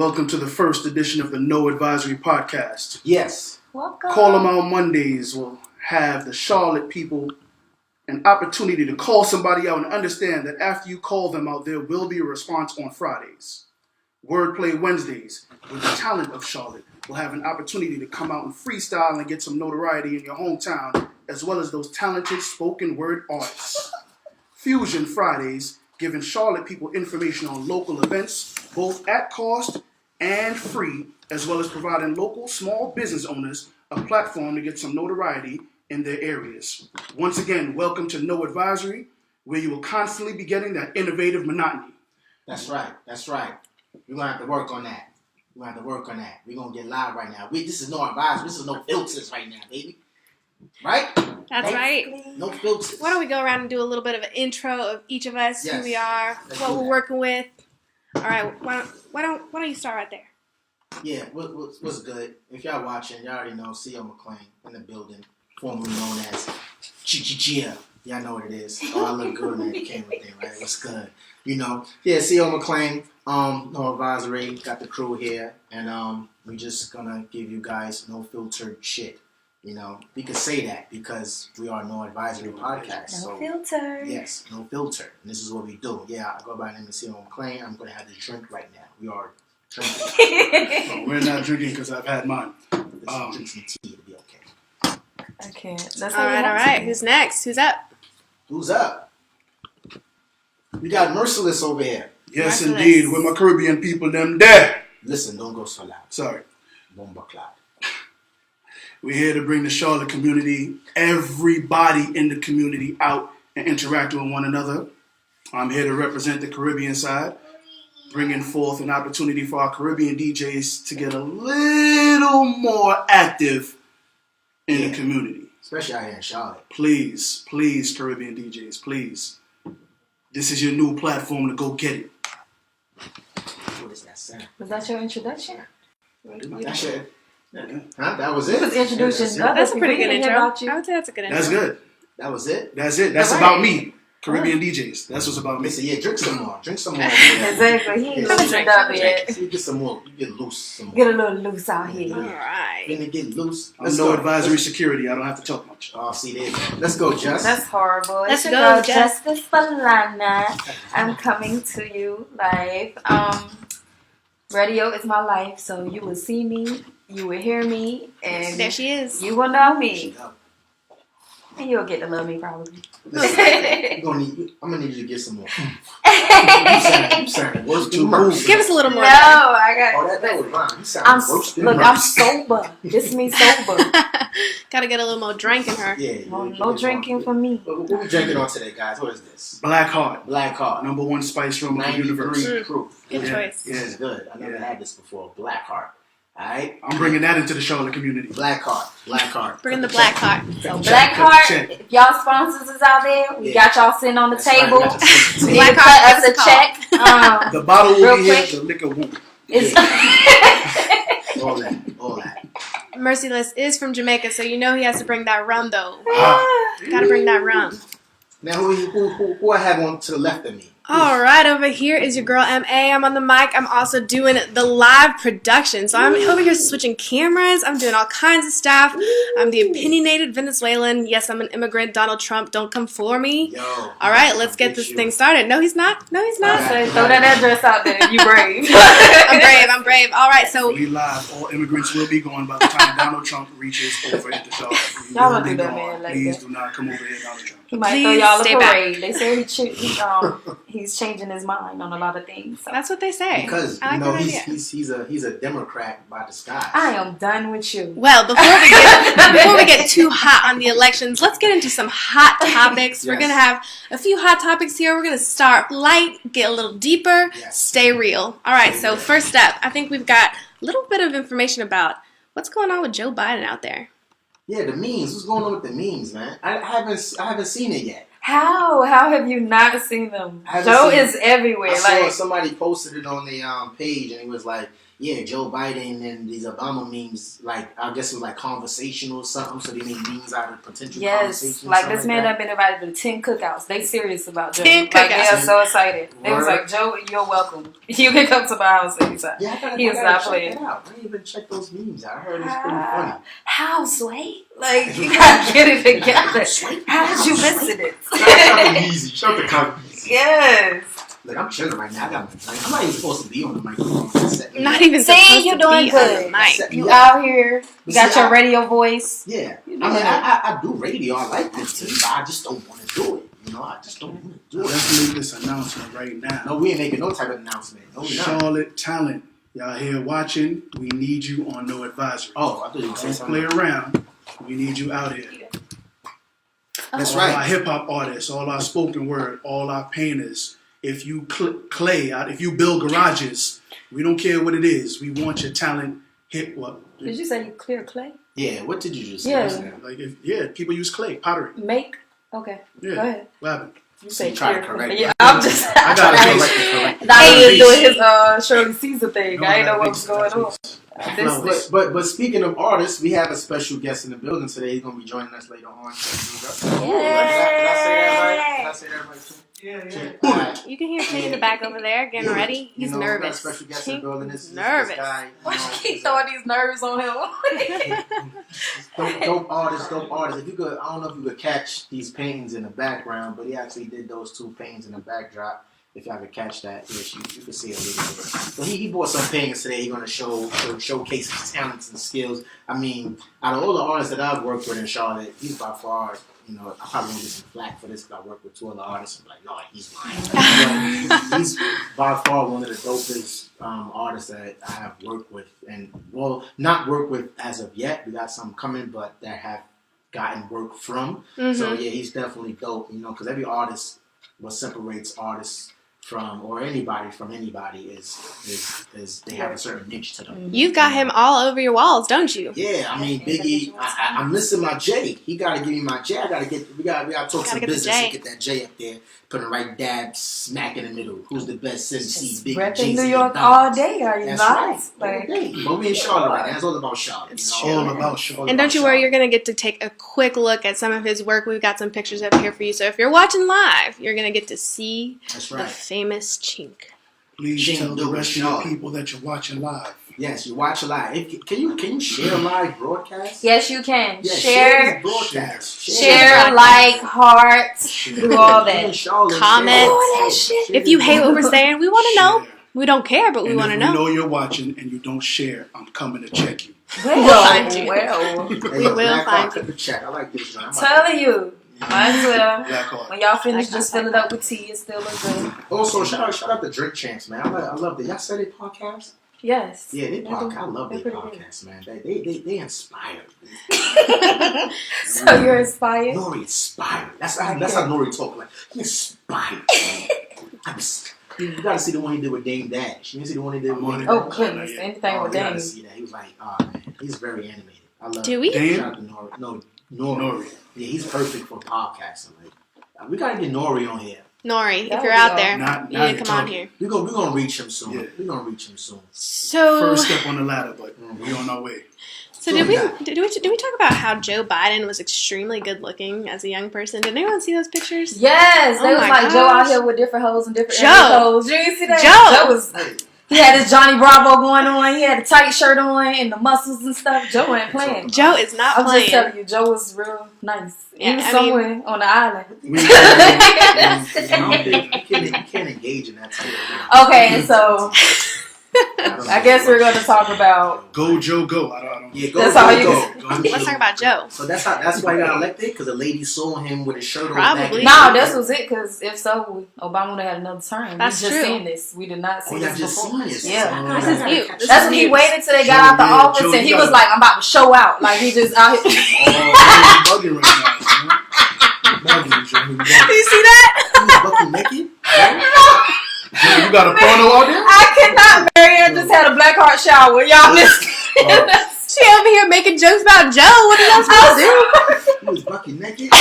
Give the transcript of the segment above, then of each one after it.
Welcome to the first edition of the No Advisory Podcast. Yes. Welcome. Call Them Out Mondays will have the Charlotte people an opportunity to call somebody out and understand that after you call them out, there will be a response on Fridays. Wordplay Wednesdays, with the talent of Charlotte, will have an opportunity to come out and freestyle and get some notoriety in your hometown, as well as those talented spoken word artists. Fusion Fridays, giving Charlotte people information on local events, both at cost and free, as well as providing local small business owners a platform to get some notoriety in their areas. Once again, welcome to No Advisory, where you will constantly be getting that innovative monotony. That's right. We're going to have to work on that. We're going to get live right now. This is No Advisory. This is no filters right now, baby. Right? That's right. No filters. Why don't we go around and do a little bit of an intro of each of us, Yes. who we are, what we're working with. All right, why don't you start right there? Yeah, what's good? If y'all watching, y'all already know C.O. McClain in the building, formerly known as Chi-Chi-Chia. Y'all know what it is. Oh, I look good on that camera thing, right? What's good? You know, yeah, C.O. McClain, No Advisory, got the crew here, and we just gonna give you guys no filtered shit. You know, we can say that because we are No Advisory Podcast. No filter. Yes, no filter. And this is what we do. Yeah, I go by the name of C.O. McClain. I'm going to have this drink right now. We are drinking. No, we're not drinking because I've had mine. Let's drink some tea. It'll be okay. I can't. All right. Who's next? Who's up? Who's up? We got Merciless over here. Yes, Merciless. indeed. With my Caribbean people, them there. Listen, don't go so loud. Sorry. Bomba cloud. We're here to bring the Charlotte community, everybody in the community out and interact with one another. I'm here to represent the Caribbean side, bringing forth an opportunity for our Caribbean DJs to get a little more active in the community. Especially out here in Charlotte. Please, Caribbean DJs, please. This is your new platform to go get it. What is that sound? Was that your introduction? That's it. Huh? That was it? He was introducing That's a pretty good intro. I intro. would say that's a good intro. That's good. That was it? That's it. That's All about right. me. Caribbean DJs. That's what's about me. Listen, yeah, drink some more. Exactly. He ain't Yeah, loosened up yet. You get some more. You get loose some more. Get a little loose out here. All right. Finna get loose. I'm no advisory security. I don't have to talk much. Oh, see, there you go. Let's go, Jess. That's horrible. Let's It's your go, girl, Jess. Justice Falana. I'm coming to you live. Radio is my life, so you will see me, you will hear me, and There she is. you will know me. And you'll get to love me probably. Listen, I'm gonna need you to get some more. You sound worse than Mercy. Give us a little more. No, I got. Oh, that was wrong. You sound worse than I'm Mercy. sober. This means sober. Gotta get a little more drink in her. Yeah. No drinking for me. What we drinking on today, guys? What is this? Black Heart. Black Heart. Number one spice rum of the universe. 93 proof. Good Yeah. choice. This is good. I never had this before. Black Heart. Alright? I'm bringing that into the Charlotte community. Black Heart. Bring in the black heart. So Check, Black cut the Heart, check. if y'all sponsors is out there, we Yeah. got y'all sitting on the That's right, table. we got you. You need Black to Heart, cut us give us a check. The bottle will Real be here, quick. the liquor won't. It's All that. Merciless is from Jamaica, so you know he has to bring that rum though. Ah. Gotta bring that rum. Now, who I have on to the left of me? All right, over here is your girl M.A. I'm on the mic. I'm also doing the live production. So I'm over here switching cameras. I'm doing all kinds of stuff. I'm the opinionated Venezuelan. Yes, I'm an immigrant. Donald Trump, don't come for me. Yo. All right, let's get this thing started. No, he's not. No, he's not. So throw that address out there. You brave. I'm brave. All right, so We live. All immigrants will be gone by the time Donald Trump reaches over into Charlotte. We Y'all will don't be do that, gone. man, like Please that. do not come over here, Donald Trump. He might throw Please y'all a stay back. parade. They say he's changing his mind on a lot of things. So. that's what they say. Because I like you know that idea. he's a Democrat by disguise. I am done with you. Well, before we get too hot on the elections, let's get into some hot topics. We're Yes. gonna have a few hot topics here. We're gonna start light, get a little deeper, Yes. stay real. All right. So Yes. first up, I think we've got a little bit of information about what's going on with Joe Biden out there. Yeah, the memes. What's going on with the memes, man? I haven't seen it yet. How have you not seen them? I haven't Joe seen is everywhere. I saw Like somebody posted it on the page, and it was like yeah, Joe Biden and these Obama memes, like, I guess it was like conversational or something, so they made memes out of potential conversations. Like this man that. have been invited to 10 cookouts. They serious about Joe. 10 Like they are cookouts. so excited. They was Word. like, Joe, you're welcome. You can come to my house anytime. Yeah, He is not playing. Check that out. I didn't even check those memes out. I heard it's pretty funny. How, Sway? Like, you gotta get it together. How did you miss it? Shout out Easy. Shout out to Cotton Easy. Yes. Look, I'm chilling right now. I got my I'm not even supposed to be on the microphone. Not even See, supposed you to doing be good. on the mic. Set me You up. out here. You got See, your I- radio voice. Yeah. I You mean, doing it. I do radio. I like this too, but I just don't want to do it. You know, I just don't want to do it. Let's make this announcement right now. No, we ain't making no type of announcement. No, we not. Charlotte talent, y'all here watching? We need you on No Advisory. Oh, I thought you were saying Don't play something. around. We need you out here. That's all our right. hip hop artists, all our spoken word, all our painters. If you clay out, if you build garages, we don't care what it is. We want your talent. Hit what? Did you say you clear clay? Yeah, what did you just say? Yeah. What's that? Like people use clay pottery. Make? Okay. Yeah. Go ahead. What happened? You say try to clear correct clay. me. Yeah, I'm just. I gotta correct. Now he was Beast. doing his Shirley Caesar thing. I didn't know what was going on. This But speaking of artists, we have a special guest in the building today. He's gonna be joining us later on. Did I say that right? Did I say that right too? Yeah. All right. You can hear Tink in the back over there getting ready. He's You know, we got a nervous. special guest in the building. This is nervous. This guy, Why you keep throwing these nerves on him? dope artist. If you could, I don't know if you could catch these paintings in the background, but he actually did those two paintings in the backdrop. If y'all could catch that, yes, you could see it a little bit. So he bought some paintings today. He's going to showcase his talents and skills. I mean, out of all the artists that I've worked with in Charlotte, he's by far, you know, I probably won't get some flack for this because I work with two other artists. I'm like, no, he's lying. But he's by far one of the dopest artists that I have worked with. And, well, not worked with as of yet. We got some coming, but that have gotten work from. Mm-hmm. So, yeah, he's definitely dope, you know, because every artist, what separates artists from, or anybody from anybody is they have a certain niche to them. You've got him all over your walls, don't you? Yeah, I mean Biggie. I'm missing my J. He got to give me my J. We got to talk some get the business J. and get that J up there. Put the right dab smack in the middle. Who's the best MC? Biggie, Repping Jay-Z, New York and all Nas. day, are you That's not? right. Like, But we in Charlotte right now. It's all about Charlotte. It's you know? All about Charlotte. And don't you worry, you're going to get to take a quick look at some of his work. We've got some pictures up here for you. So if you're watching live, you're going to get to see That's the right. famous Chink. Please Shane tell the Doogaart, rest of your Charlotte. people that you're watching live. Yes, you watch a live. Can you share a live broadcast? yes, you can. Yeah, Share, this broadcast. share, like, heart, do all that. Comment. Oh, that shit. If you hate what we're saying, we want to know. Share. We don't care, but we And want to if know. we know you're watching and you don't share, I'm coming to check you. Well, find you. well. We will find you. the check. I like this one. Telling you. Might as well. Black Heart. When y'all finish, just fill it up with tea. It still looks good. Also, shout out to Drink Champs, man. I love that. Y'all said they podcast? Yes. Yeah, they podcast. I love They're their pretty good. podcast, man. They inspire. So you're inspired? Nori inspired. That's how Nori talk. Like, he inspired. You gotta see the one he did with Dame Dash. You see the one he did with Dame Oh, Dash? goodness. Anything Oh, with you gotta Dame. see that. He was like, oh man, he's very animated. I love Do it. we? Dame? Shout out to Nori. No, Nori. Yeah, he's perfect for podcasting. Like, we gotta get Nori on here. Nori, if That you're would out be there, Not- you not need to come on talking. here. We're gonna reach him soon. Yeah. We're gonna reach him soon. So, First step on the ladder, but we on our way. so did we talk about how Joe Biden was extremely good looking as a young person? Did anyone see those pictures? Yes. They Oh was my like Joe out gosh. here with different hoes and different Joe. hoes. You didn't see that? Joe. Was. He had his Johnny Bravo going on. He had a tight shirt on and the muscles and stuff. Joe ain't playing. Joe is not I'm playing. just telling you, Joe was real nice. Yeah, he was I somewhere on the island. You can't engage in that type of thing. Okay, so I guess we're going to talk about. Go, Joe, go. I don't. Yeah, go. That's all you Let's talk about Joe. So that's why he got elected, because a lady saw him with his shirt on. Probably. No, this was it. Because if so, Obama would have had another term. That's we just true. seen this. We did not see Oh, y'all this just before. seen this. Yeah. This is new. This That's is when he new. waited till they got out the Joe, office, Joe, and he you was gotta- like, "I'm about to show out." Like he just out here. Oh, you're bugging right now, man. Bugging, Joe. You Do bugging. you see that? He's bucking naked. Joe, you got a porno out there? I cannot. Marianne just had a black heart shower. Y'all missed it. Oh. She over here making jokes about Joe. What are y'all supposed to do? You was bucket naked. All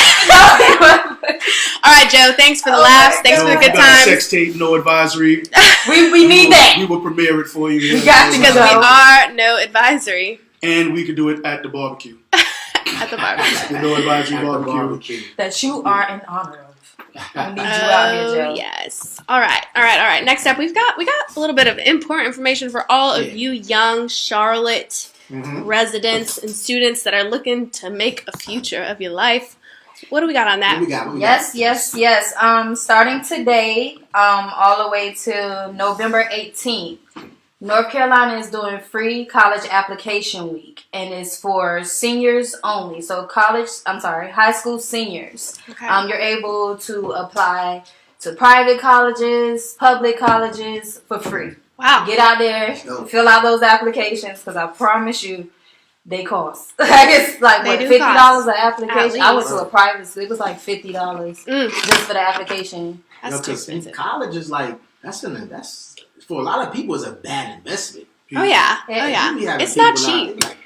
right, Joe. Thanks for the laughs. Thanks for the good got a times. sex tape, no advisory. we need that. We will premiere it for you. We got Because we are no advisory And we can do it at the barbecue. at the barbecue. The no advisory barbecue. That you are in honor of. We need you out here, Joe. Yes. All right. Next up, we got a little bit of important information for all of you young Charlotte residents and students that are looking to make a future of your life. What do we got on that? Yes. Starting today, all the way to November 18th, North Carolina is doing free college application week, and it's for seniors only. So high school seniors. Okay. You're able to apply to private colleges, public colleges for free. Wow. Get out there, fill out those applications, because I promise you, they cost. It's like They do $50 an application. At I went to a private school. It was like $50 just for the application. That's too expensive. College is like that's for a lot of people is a bad investment. Oh yeah. It's not cheap. Like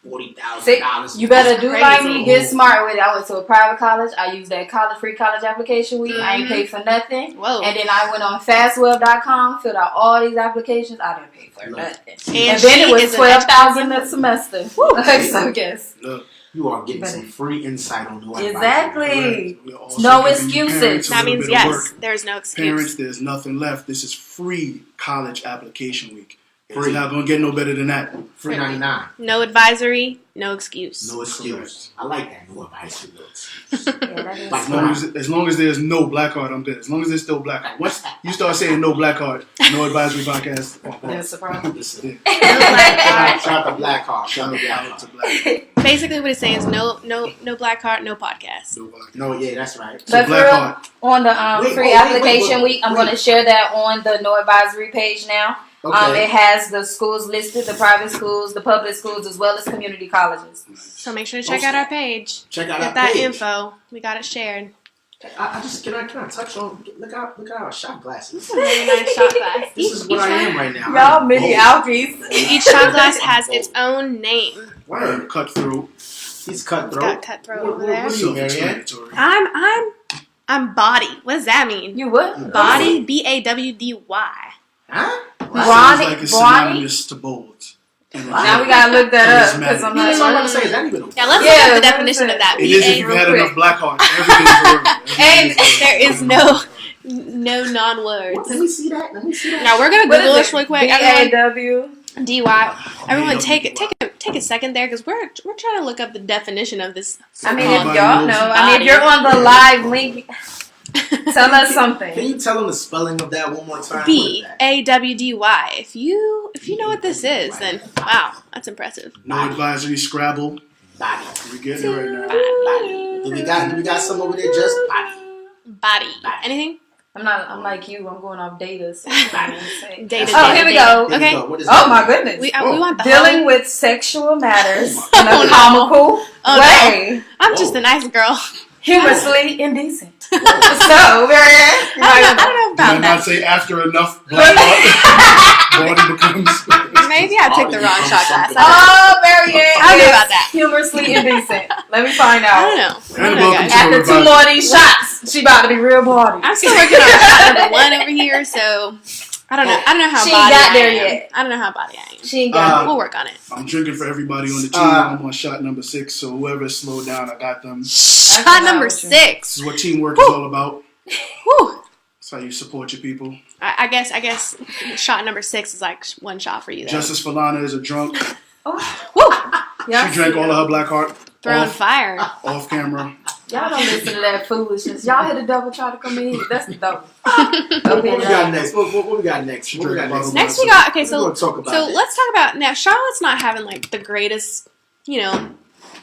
$30,000-$40,000. You better do crazy. like me. Get smart with it. I went to a private college. I used that free college application week. I ain't paid for nothing. Whoa. And then I went on fastweb.com, filled out all these applications. I didn't pay for nothing. And then it she was is an $12,000 a semester. So guess. Look, You are getting some free insight on what Exactly. we're also No giving you excuses. parents a That little means bit of yes. work. There's no excuse. Parents, there's nothing left. This is free college application week. It's not going to get no better than that. free 99. No advisory. No excuse. No excuse. I like that. No advisory. No excuse. That is. Like, As long as there's no black card, I'm good. As long as there's still black card. Once you start saying no black card, no advisory podcast. That's the problem. Listen, No black card. shout out to Black Hawk. Shout out to Black To Hawk. black. Basically, what it's saying is no black card, no podcast. No black. No, yeah, that's right. But for black real, card. on the free application week, I'm going to share that on the No Advisory page now. Okay. It has the schools listed, the private schools, the public schools, as well as community colleges. So make sure to check out our page. Check out Get our that page. info. We got it shared. I just can I touch on look out our shot glasses. This is a really nice shot glass. This is what I am right now. Y'all mini alkies. Each shot glass has its own name. Word. Cut through. He's cutthroat. It's got cutthroat over there. What are you, Marianne? Self-explanatory. I'm body. What does that mean? You what? Body. BAWDY. Huh? Sounds like it's synonymous to bold. Now we gotta look that up because I'm That's what I'm not gonna say. Is that even a Yeah, let's Yeah, look up the what definition is of that. It is if you BA. had quick. enough black card. Everything's And word. there is no non-words. Let me see that. Now we're gonna What Google is this it? really quick. Everyone, BAW. DY. Everyone, take a second there because we're trying to look up the definition of this. I mean, Everybody if y'all knows know, body. if you're on the live link, tell us Can something. you tell them the spelling of that one more time? What is that? BAWDY. If you know what this is, then wow, that's impressive. No advisory, Scrabble. Body. We getting it right now. Body. Do we got some over there? Just body. Body. Anything? I'm like you. I'm going off data. So Data. Oh, here we go. Here Okay. we go. What is Oh that? my goodness. We want the Dealing whole- with sexual matters in Oh, a no. comical Oh, way, I'm just a nice girl. humorously indecent. So, Marianne, I don't know Did I about not that. say after enough black card, body becomes... Maybe I took the wrong shot glass. oh, Marianne, I don't know is about that. humorously indecent. Let me find I out. don't know. And welcome Guys. to After 2 more of these shots, she about to be real body. I'm still working on shot number 1 over here, so I don't know. I don't know how She body ain't got I there am. yet. I don't know how body I am. She ain't got We'll work on it. I'm drinking for everybody on the team. I'm on shot number 6, so whoever slowed down, I got them. This Shot number 6. is what teamwork is all about. Whew. That's how you support your people. I guess shot number 6 is like 1 shot for you. Then. Justice Falana is a drunk. Woo! She drank all of her black heart Throwing off, fire. off camera. Y'all don't listen to that foolishness. Y'all hit the double, try to come in here. That's the double. What we got next? What we got next? What we got next? Next we got We're gonna talk about so this. let's talk about now. Charlotte's not having like the greatest,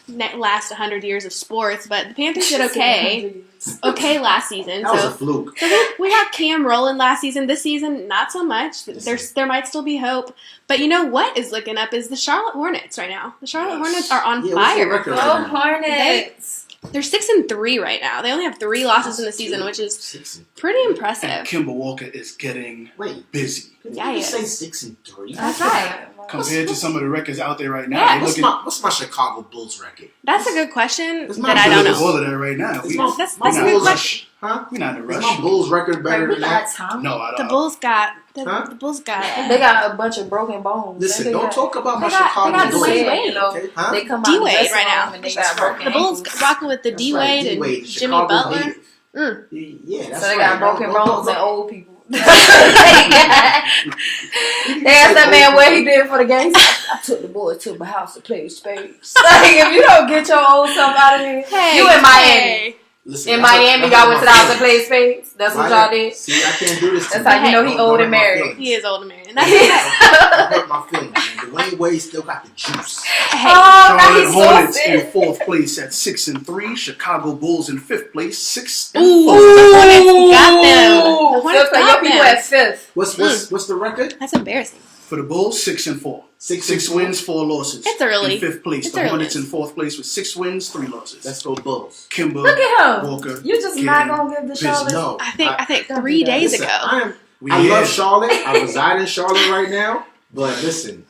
last 100 years of sports, but the Panthers did okay last season. That was a So fluke. we got Cam rolling last season. This season, not so much. There might still be hope. But you know what is looking up is the Charlotte Hornets right now. The Charlotte Hornets are on Yeah, what's their fire. record Go right now? Hornets. They're 6-3 right now. They only have 3 losses in the season, which is pretty impressive. And Kimber Walker is getting busy. Yeah, you he say is. 6-3? That's right. Compared to some of the records out there right now. Yeah. What's my Chicago Bulls record? That's a good question It's that not I don't Look at know. all of that right now. That's my a good Bulls question. Huh? We're not in a Is rush. my Bulls record better We than got that? time. No, I The don't. Bulls got Huh? the Bulls got. They got a bunch of broken bones. Listen, They don't got- talk about my they got Chicago Bulls. Dwayne Wade. Wade, you know. Okay, huh? They come out D-Wade the dressing right now. room and they That's got right. broken The Bulls ankles. rocking with the That's D right, Wade D-Wade, and Jimmy Chicago Butler. native. Mm. Yeah, that's So they right. got broken Don't- bones and don't- old people. They asked that man what he did for the game. I took the boys to my house to play spades. Like, if you don't get your old self out of here, Hey, you in Miami. hey. Listen, In that's Miami, that's y'all went to the house my to play spades. That's what feelings. y'all did. See, I can't do this to That's how you know he Don't- old don't and hurt my married. feelings. He is old and married. Don't hurt my feelings, man. Dwayne Wade still got the juice. Hey, Oh, now Charlotte he's so Hornets in sick. 4th place at 6-3. Chicago Bulls in 5th place, 6-4. the Hornets got them. The Ooh, Hornets so your got people them. at 5th. What's the record? That's embarrassing. For the Bulls, 6-4. 6 6 wins, 4 losses. It's early. In 5th place, It's the early. Hornets in 4th place with 6 wins, 3 losses. Let's go Bulls. Kimber Look at him. Walker. You just not gonna give the busy. Charlotte. No, I think Don't 3 do that. days listen, ago. I love Charlotte. I reside in Charlotte right now. But listen,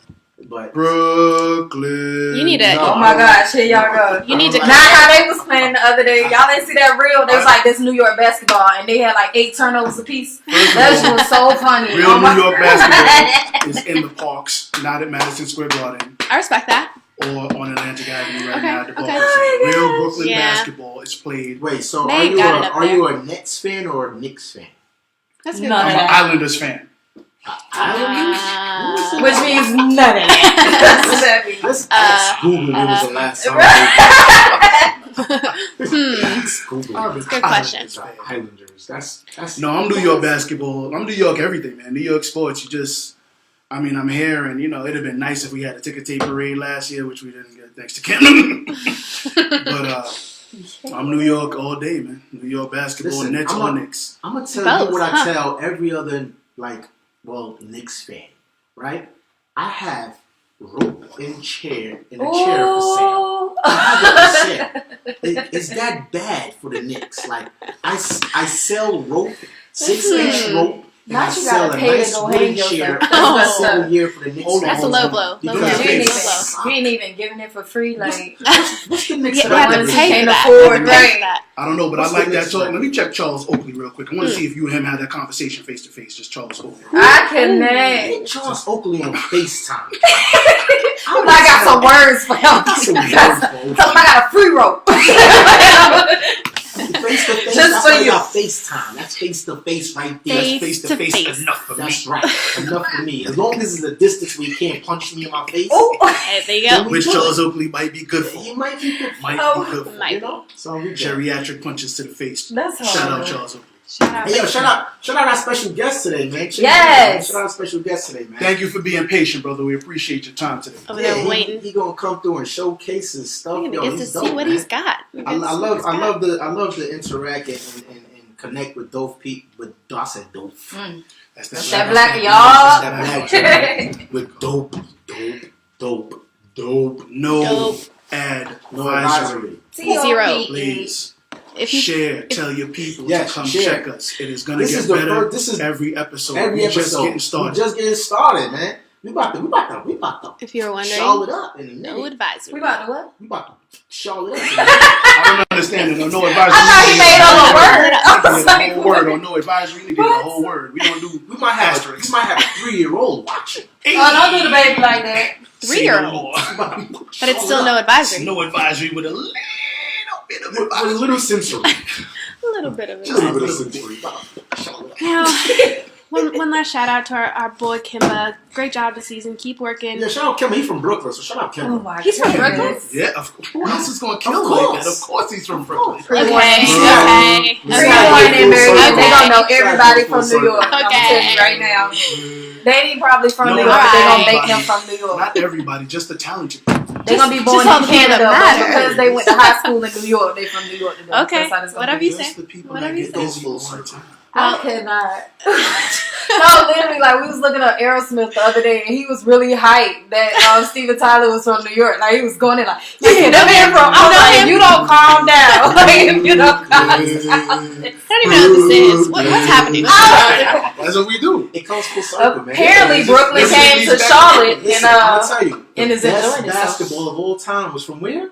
Brooklyn. You need to. No. Oh my gosh, here y'all go. You need to. Not how they was playing the other day. Y'all didn't see that reel. There was like this New York basketball, and they had like 8 turnovers apiece. First of That all, shit was so funny. Real Oh my New York basketball is in the parks, not at Madison Square Garden I respect that. or on Atlantic Avenue right Okay, now at the okay. Barclays Center. Real Brooklyn Yeah. basketball is played. wait. So They got it up are there. you a Nets fan or a Knicks fan? That's good. No, I'm no, an no. Islanders fan. Which means none of that. Let's ask Google when was the last time. Ask Google. Good question. Islanders. That's No, I'm New York basketball. I'm New York everything, man. New York sports. I'm here, and it'd have been nice if we had a ticker tape parade last year, which we didn't get thanks to Kim. But I'm New York all day, man. New York basketball, Listen, Nets or Knicks. I'm gonna tell Both, you what huh? I tell every other Knicks fan, right? I have rope and chair in a chair for sale. I have it for sale. Is that bad for the Knicks? Like I sell rope, 6-inch rope. And Not I you sell gotta a pay nice to go wooden hang chair yourself. every That's single up. year for the Knicks. Hold on, That's a hold low on. blow. You Low gotta blow. You ain't pay. Low blow. even, you ain't even giving it for free, like What's the Knicks? Yeah, the you have to ones pay who for can't that. afford, You have to pay right? for that. I don't know, but What's I like the that Knicks talk. record? Let me check Charles Oakley real quick. I want to see if you and him had that conversation face to face. Just Charles Oakley. I connect. Get Charles Oakley on FaceTime. I got some words for him. Tell him I got a free rope. Face to face. Just That's for why you you. got FaceTime. That's face to face right there. Face Face to to face face. enough for me. That's right. Enough for me. As long as it's a distance where you can't punch me in my face. Hey, there you go. Which Charles Oakley might be good He for. might be good. Might Oh, be good for. might You know? So we good. Geriatric punches to the face. That's Shout out hard. Charles Oakley. Shout out. Hey, yo, shout out our special guest today, man. Yes. Shout out our special guest today, man. Thank you for being patient, brother. We appreciate your time today. Over there waiting. He gonna come through and showcase his stuff. We're Yo, gonna get to he's see dope, what man. he's got. I love the interact and connect with dope people. I said dope. That's That black y'all. That black joint with dope. No Dope. No advisory. advisory. Zero. Please If you share. Tell your people Yes, to come share. check us. It is gonna This get is the better. first- this is every episode. Every We're episode. just getting started. We just getting started, man. We about to if you're wondering, Charlotte up in a no minute. advisory. We about to what? We about to Charlotte up. I don't understand it. No advisory. I thought he made up a word. I We was need like, a whole word or no advisory. We need a whole word. We don't do We might have asterisks. a 3-year-old watching. Oh, don't do the baby like that. 3-year-old. Say no more. But it's still no advisory. No advisory with a little bit of With a advisory. little sensory. A little bit of it. Just a little sensory. Charlotte. Now, one last shout out to our boy Kimba. Great job this season. Keep working. Yeah, shout out Kimba. He's from Brooklyn, so shout out Kimba. Oh my He's from goodness. Brooklyn? Yeah, of course. Who else is going to kill Of like course. that? Of course he's from Brooklyn. Okay. Yeah. Okay. Yeah. Everyone in Maryland, Okay. they gonna know everybody from Okay. New York. I'm Okay. telling you right now. They ain't probably from No, New York, not but they gonna everybody. make them from New York. Not everybody, just the talented people. They gonna be Just born all in the people that Canada, but matter. because they went to high school in New York, they from New York. Okay. That's how it's gonna Whatever be. you say. Just the people Whatever that you get say. busy all the time. I cannot. No, literally, like we was looking at Aerosmith the other day, and he was really hyped that Steven Tyler was from New York. Like he was going in like, yeah, that man from. I'm like, if you don't calm down, like if you don't calm down. I don't even know what this is. What's happening? That's what we do. It comes full circle, man. Apparently, It's Brooklyn just- came to Charlotte, Listen, and I'll tell you, and the is best enjoying itself. basketball of all time was from where?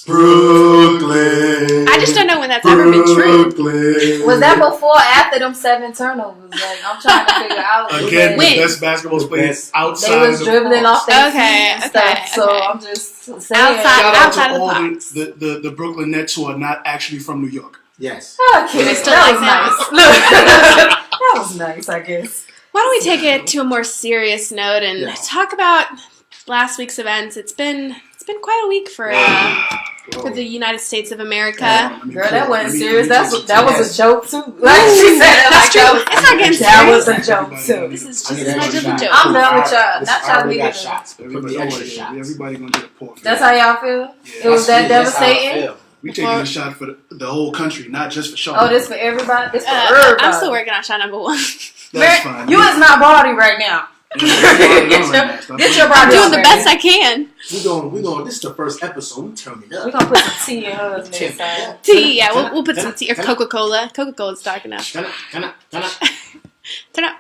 Brooklyn. I just don't know when that's ever been true. Brooklyn. Was that before or after them 7 turnovers? Like I'm trying to figure out. Again, the When? best basketball players They outside was of the dribbling off their Okay, feet and okay, stuff. So okay. I'm just saying. Outside- Shout out outside to of the all box. the Brooklyn Nets who are not actually from New York. Yes. Okay, They still that like was that. nice. Look, that was nice, I guess. Why don't we take it to a more serious note and Yeah. talk about last week's events? It's been quite a week for the United States of America. Girl, that wasn't serious. That was a joke too. Like she said, it That's like true. It's not getting that serious. was a joke too. This is I need just as an much of extra a shot. joke. I'm done with y'all. Listen, Not I trying to already be got the- shots. Put Everybody, the don't extra worry, shots. everybody gonna get a pour. That's how y'all feel? Yeah. It was that That's how I devastating? feel. We taking a shot for the whole country, not just for Oh, Charlotte. this for everybody? This for everybody. I'm still working on shot number 1. That's fine. You is not body right now. Get your I'm body doing on, the baby. best I can. We going. This is the first episode. We turn it up. We're gonna put some tea in hers next time. Tea, yeah, we'll put some tea or Coca-Cola. Coca-Cola's dark enough. Turn up. Turn up.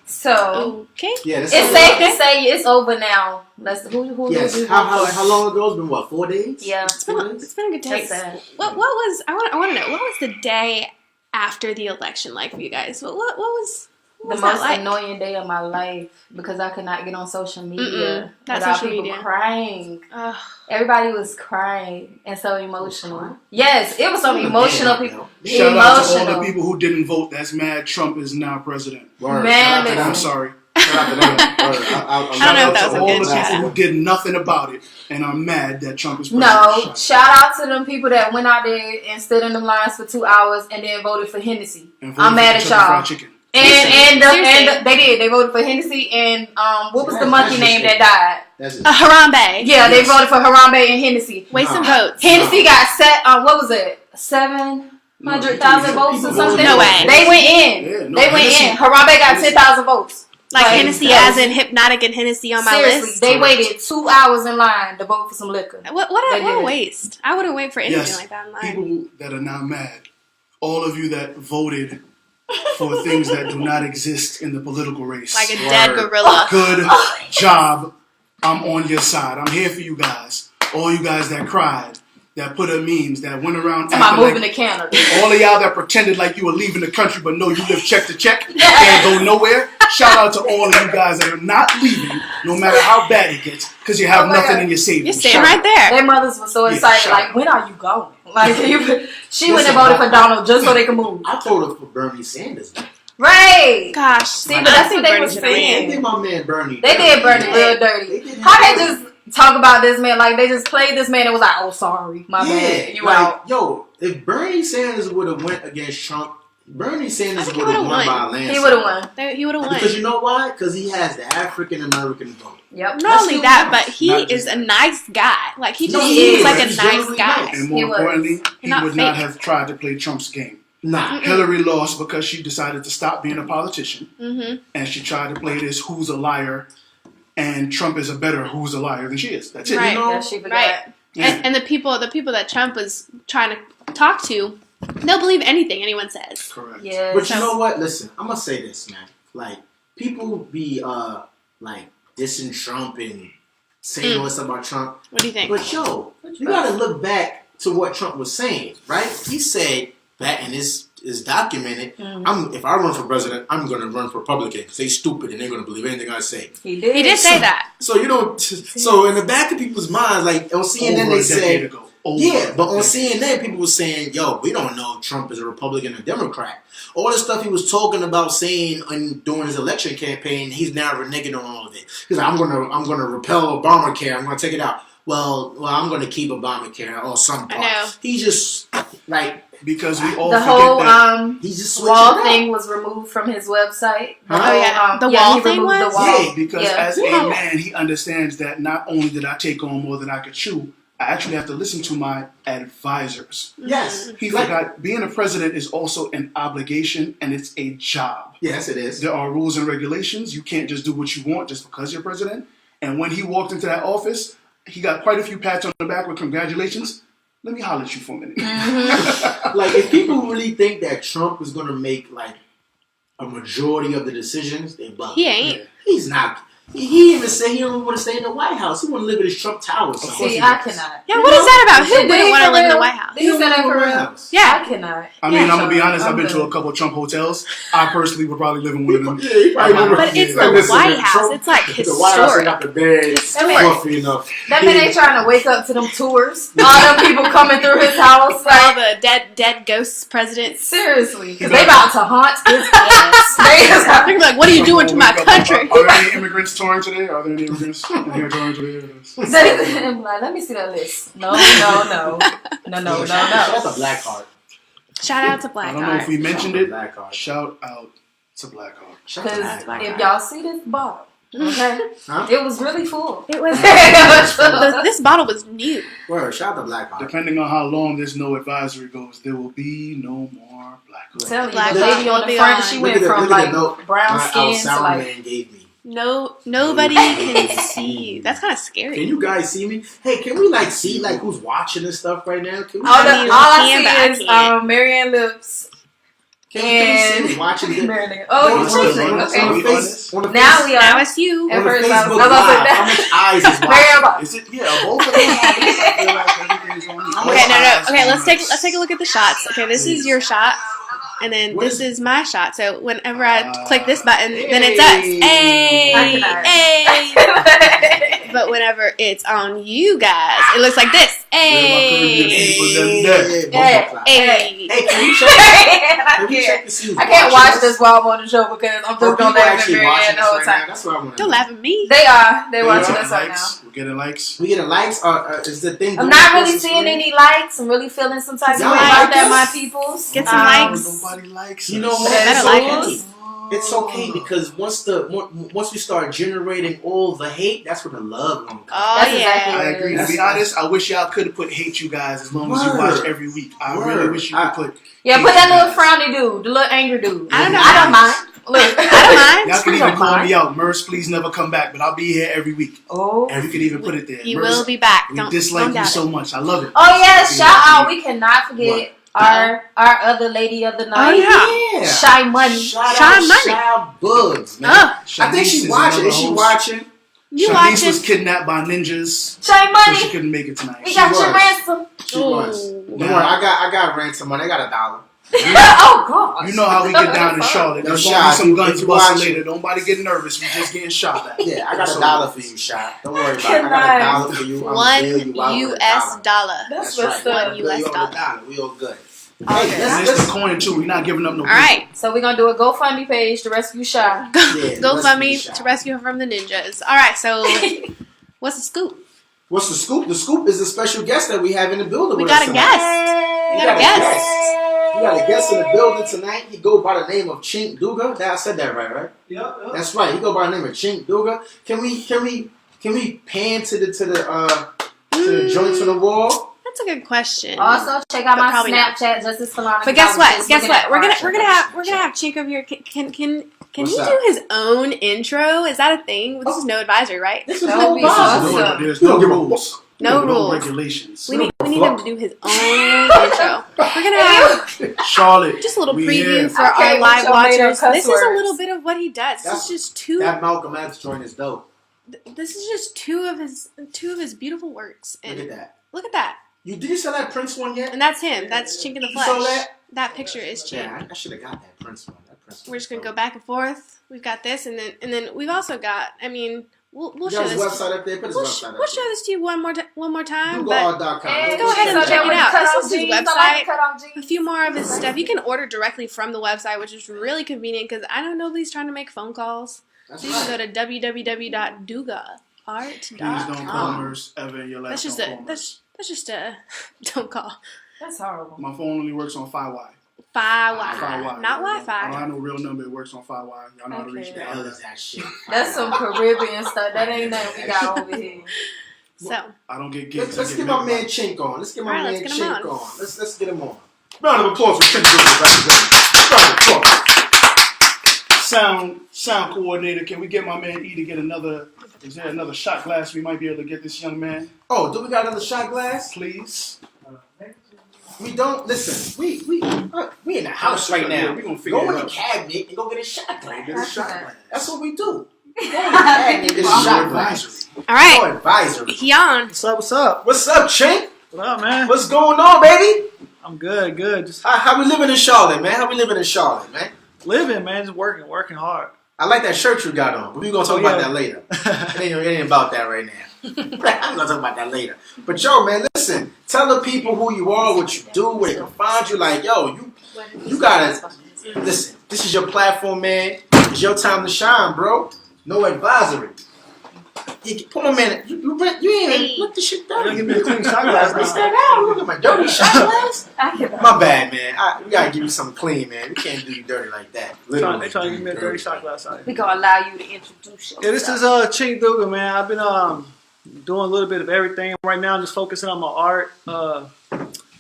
So Okay. Yeah, this it's is safe to say it's over now. Who Yes. How long ago? It's been what? 4 days? Yeah. It's been a good day. That's sad. What was I want to know what was the day after the election like for you guys? What was The that most like? annoying day of my life because I could not get on social media not without social people media. crying. Ugh. Everybody was crying and so emotional. Yes, it was some emotional people. Shout out to all the Emotional. people who didn't vote that's mad Trump is now president. Word. Man, Shout out to listen. I'm them. sorry. Shout out to them. Word. I don't know if that was Shout a out to good all the shout people who out. did nothing about it and are mad that Trump is president. No, shout out to them people that went out there and stood in the lines for 2 hours and then voted for Hennessy. And voted I'm for mad at Kentucky y'all. Fried Chicken. And they did. They voted for Hennessy and what was the monkey name that died? That's it. Harambe. Yeah, they Yes. voted for Harambe and Hennessy. Waste some Nah. votes. Hennessy got set. What was it? 700,000 votes or People something. No way. They went in. Yeah, no, They went Hennessy- in. Harambe got 10,000 votes. Like Like, Hennessy, that as was- in Hypnotic and Hennessy on my Seriously, list. they waited 2 hours in line to vote for some liquor. What They a did. waste! I wouldn't wait for anything Yes, like that in line. people that are now mad, all of you that voted for things that do not exist in the political race. Like a dead Word. gorilla. Good job. I'm on your side. I'm here for you guys. All you guys that cried, that put up memes, that went around Am I acting moving like, to Canada? all of y'all that pretended like you were leaving the country, but no, you live check to check, can't go nowhere. Shout out to all of you guys that are not leaving, no matter how bad it gets, because you have Oh my nothing God. in your savings. You're staying Shout right out. there. Their mothers were so Yeah, excited. shout Like, out. when are you going? Like, she went Listen, and voted for Donald just so they could move. I voted for Bernie Sanders. Right. Gosh, See, but that's what they Bernie were should have saying. I think my man Bernie. They did Bernie real They dirty. did How they dirty. just talk about this man? Like, they just played this man and was like, oh, sorry, my bad. You like, out. Yo, if Bernie Sanders would have went against Trump, Bernie Sanders I think would he have would've won by a won. landslide. He would have won. He would have won. Because you know why? Because he has the African American vote. Yep. Not only still that, nice. but he Not is just a nice guy. Like he No, just he seems is. like a He's nice genuinely guy. nice. And more He was. importantly, he Not would not fake. have tried to play Trump's game. Nah. Hillary lost because she decided to stop being a politician, Mm-hmm. and she tried to play this who's a liar, and Trump is a better who's a liar than she is. That's it. Right. You know? Yeah, she forgot. Right. Yeah. And the people that Trump was trying to talk to, they'll believe anything anyone says. Correct. Yeah. But you know what? Listen, I'm gonna say this, man. Like, people be like dissing Trump and saying all this about Trump. What do you think? But yo, you gotta look back to what Trump was saying, right? He said that, and this is documented. If I run for president, I'm gonna run for Republican because they stupid and they're gonna believe anything I say. He did. He did say that. So you know, so in the back of people's minds, like on CNN, Over they a said. decade ago. Over Yeah, but a on decade. CNN, people were saying, yo, we don't know if Trump is a Republican or Democrat. All the stuff he was talking about saying during his election campaign, he's now reneging on all of it. He's like, I'm gonna repel Obamacare, I'm gonna take it out. Well, I'm gonna keep Obamacare or some part. I know. He just like Because we all The forget whole that. he's just switching wall it up. thing was removed from his website. The Huh? whole, Oh, yeah. The he wall thing removed was? the wall. Yeah, Because Yeah. as Yeah. a man, he understands that not only did I take on more than I could chew, I actually have to listen to my advisors. Yes. He forgot being a president is also an obligation and it's a job. Yes, it is. There are rules and regulations. You can't just do what you want just because you're president. And when he walked into that office, he got quite a few pats on the back with congratulations. Let me holler at you for a minute. Like, if people really think that Trump is going to make, like, a majority of the decisions, they bug. He ain't. He's not. He even said he don't want to stay in the White House. He want to live in his Trump Tower. So. See, I cannot. Yeah, what is that about? Who Did wouldn't he want to for live in the real? White House? Did he say that for real? House. Yeah. I cannot. I mean, Yeah, I'm going to be honest. I'm I've been to good. a couple Trump hotels. I personally would probably live in one of them. Yeah, he probably would. But it's Yeah. the Listen, White man, House. Trump- It's like The White House ain't historic. got the bed fluffy enough. That mean they trying to wake up to them tours. All them people coming through his house. All Like, the dead ghosts presidents. seriously. Because they about to haunt his ass. They just They're gonna be like, what are you doing to my country? Are there any immigrants touring today? Are there any immigrants here touring today? I'm like, let me see that list. No. Shout out to Blackheart. Shout out to I Black don't know if Art. we mentioned it. Blackheart. Shout out to Blackheart. Shout out to Because Blackheart. if y'all see this bottle, okay, Huh? it was really full. It was. It This bottle was new. Word, shout out to Blackheart. Depending on how long this no advisory goes, there will be no more Blackheart. Tell you, Black the lady on will the be front, on. she Look went at the- from look at like the note brown my skin to sound like. man gave me. Nobody can see you. That's kind of scary. Can you guys see me? Hey, can we like see like who's watching and stuff right now? Can we, All, I mean, all I we can, but I see is can't. Marianne Lips. can we see and- who's watching this? Marianne. Oh, on you the see? face- Okay. on the Be face- honest. on the Now face- we Now are. it's you. At on the first, I Facebook was like Live. that. How much eyes is watching? Marianne. Is it? Yeah, both of them. I feel like everything's on you. Okay, no. Okay, let's take Eyes. a look at the shots. Okay, this is your shot, and then Where's- this is my shot. So whenever I click this button, then it's us. Hey. Hey, hey. But whenever it's on you guys, it looks like this. Hey, Hey, hey. Hey, can you check? I Can you check can't. to see who's I can't watching watch us? this while I'm on the show because I'm Or just gonna people laugh at actually Marianne watching the us whole right now. time. That's what I want to Don't laugh at me. They are. They're We're watching getting us right likes. now. We're getting likes. We getting likes. Is the thing? I'm doing not across really the seeing screen? any likes. I'm really feeling some type of way Y'all about like that, my us? peoples. Get some likes. Nobody likes You know us. what? Better It's like okay. us. It's okay because once we start generating all the hate, that's when the love gonna come. Oh That's yeah. exactly I what agree. it To is. be honest, I wish y'all could have put hate you guys as long as you Word. watch every week. I really Word. wish you could put. Yeah, hate put that you little guys. frowny dude, the little angry dude. I don't know. I don't mind. Look, I don't mind. Y'all can We even don't call mind. me out. Merce, please never come back, but I'll be here every week. Oh. And you can even put it there. He Merce, will be back. we Don't dislike you doubt so it. much. I love it. Oh yeah, I'll be shout here out. every We week. cannot forget our other lady of the night. Oh yeah. Yeah. Shy Money. Shout Shy out Money. Shy Bugs, man. Oh, I think Shanice she's is watching. another Is she host. watching? you Shanice watching? was kidnapped by ninjas, Shy so she Money. couldn't make it tonight. We got was. your ransom. She was. Ooh. Don't worry, I got ransom money. I got $1. Oh God. You know how we get down in Charlotte. No There's shot. gonna be some If guns you busting watching- later. Nobody get nervous. We just getting shot at. Yeah, I got So- $1 for you, Shy. Don't worry about it. I got $1 for you. I'm One gonna bail you out with U.S. $1. dollar. That's That's what's right. up. I'm gonna bail you US out with $1. We all good. Okay. Hey, And let's, it's the coin too. We're not giving up no. All right. So we're gonna do a GoFundMe page to rescue Shy. Yeah, Go let's fund be me shy. to rescue her from the ninjas. All right. So, what's the scoop? What's the scoop? The scoop is a special guest that we have in the building We with got us a tonight. guest. We got a guest. We got a guest in the building tonight. He go by the name of Chink Doogaart. I said that right? Yeah. That's right. He go by the name of Chink Doogaart. Can we pan to the joints on the wall? That's a good question. Also, check out But my probably not. Snapchat, Justice Solana. But guess what? Guess what? We're gonna have Chink over here. Can What's he that? do his own intro? Is that a thing? This is no advisory, right? This is That no would be problem. awesome. There's We no don't give a rules. No rules. regulations. We need him to do his own intro. We're gonna have Charlotte. just a little we preview here. for I can't our with live your made-up watchers. cuss This is a words. little bit of what he does. This is just two. That Malcolm X joint is dope. This is just two of his beautiful works. Look And at that. look at that. Did you sell that Prince one yet? And that's him. That's Chink in the You saw flesh. that? That picture is Chink. Yeah, I should have got that Prince one. That Prince one We're just gonna is go dope. back and forth. We've got this, and then we've also got. I mean, we'll You show got his this. website up there. Put his We'll, website up we'll show this to you one more time. But Google.com. Hey, go ahead and check it out. Cut This off is his jeans. I like website. to cut off jeans. a few more of his stuff. You can order directly from the website, which is really convenient because I know nobody's trying to make phone calls. That's So you can right. go to www.doogaart.com. Please don't call Merce ever in your life. That's just Don't a call Merce. that's just a don't call. That's horrible. My phone only works on FiWi. FiWi, FiWi. not I don't Wi-Fi. have no real number. It works on FiWi. Y'all know how to reach Okay. The me. hell is that shit? That's some Caribbean stuff. That ain't nothing we got over here. So I don't get gigs. Let's get my man Chink on. Let's get my man Chink on. Let's get him on. Round of applause for Chink Doogaart. Round of applause. Sound coordinator. Can we get my man E to get another? Is there another shot glass we might be able to get this young man? Oh, do we got another shot glass? Please. We don't listen. We in the house right now. We gonna figure go it in out. the cabinet and go get a shot glass. Get a shot glass. That's what we do. Go in the cabinet and get a shot glass. All right. No advisory. He on. What's up? What's up? What's up, Chink? What up, man? What's going on, baby? I'm good. Good. Just How we living in Charlotte, man? How we living in Charlotte, man? living, man. Just working hard. I like that shirt you got on, but we're gonna talk about that later. It ain't about that right now. I'm gonna talk about that later. But yo, man, listen. Tell the people who you are, what you do, where they can find you. Like, yo, you gotta listen. This is your platform, man. It's your time to shine, bro. No advisory. Put my man. You ain't even look this shit down. Give me a clean shot glass. What's that out? Look at my dirty shot glass. My bad, man. We gotta give you something clean, man. We can't do you dirty like that. They trying to give me a dirty shot glass out We here. gonna allow you to introduce yourself. Yeah, this is Chink Doogaart, man. I've been doing a little bit of everything right now. Just focusing on my art.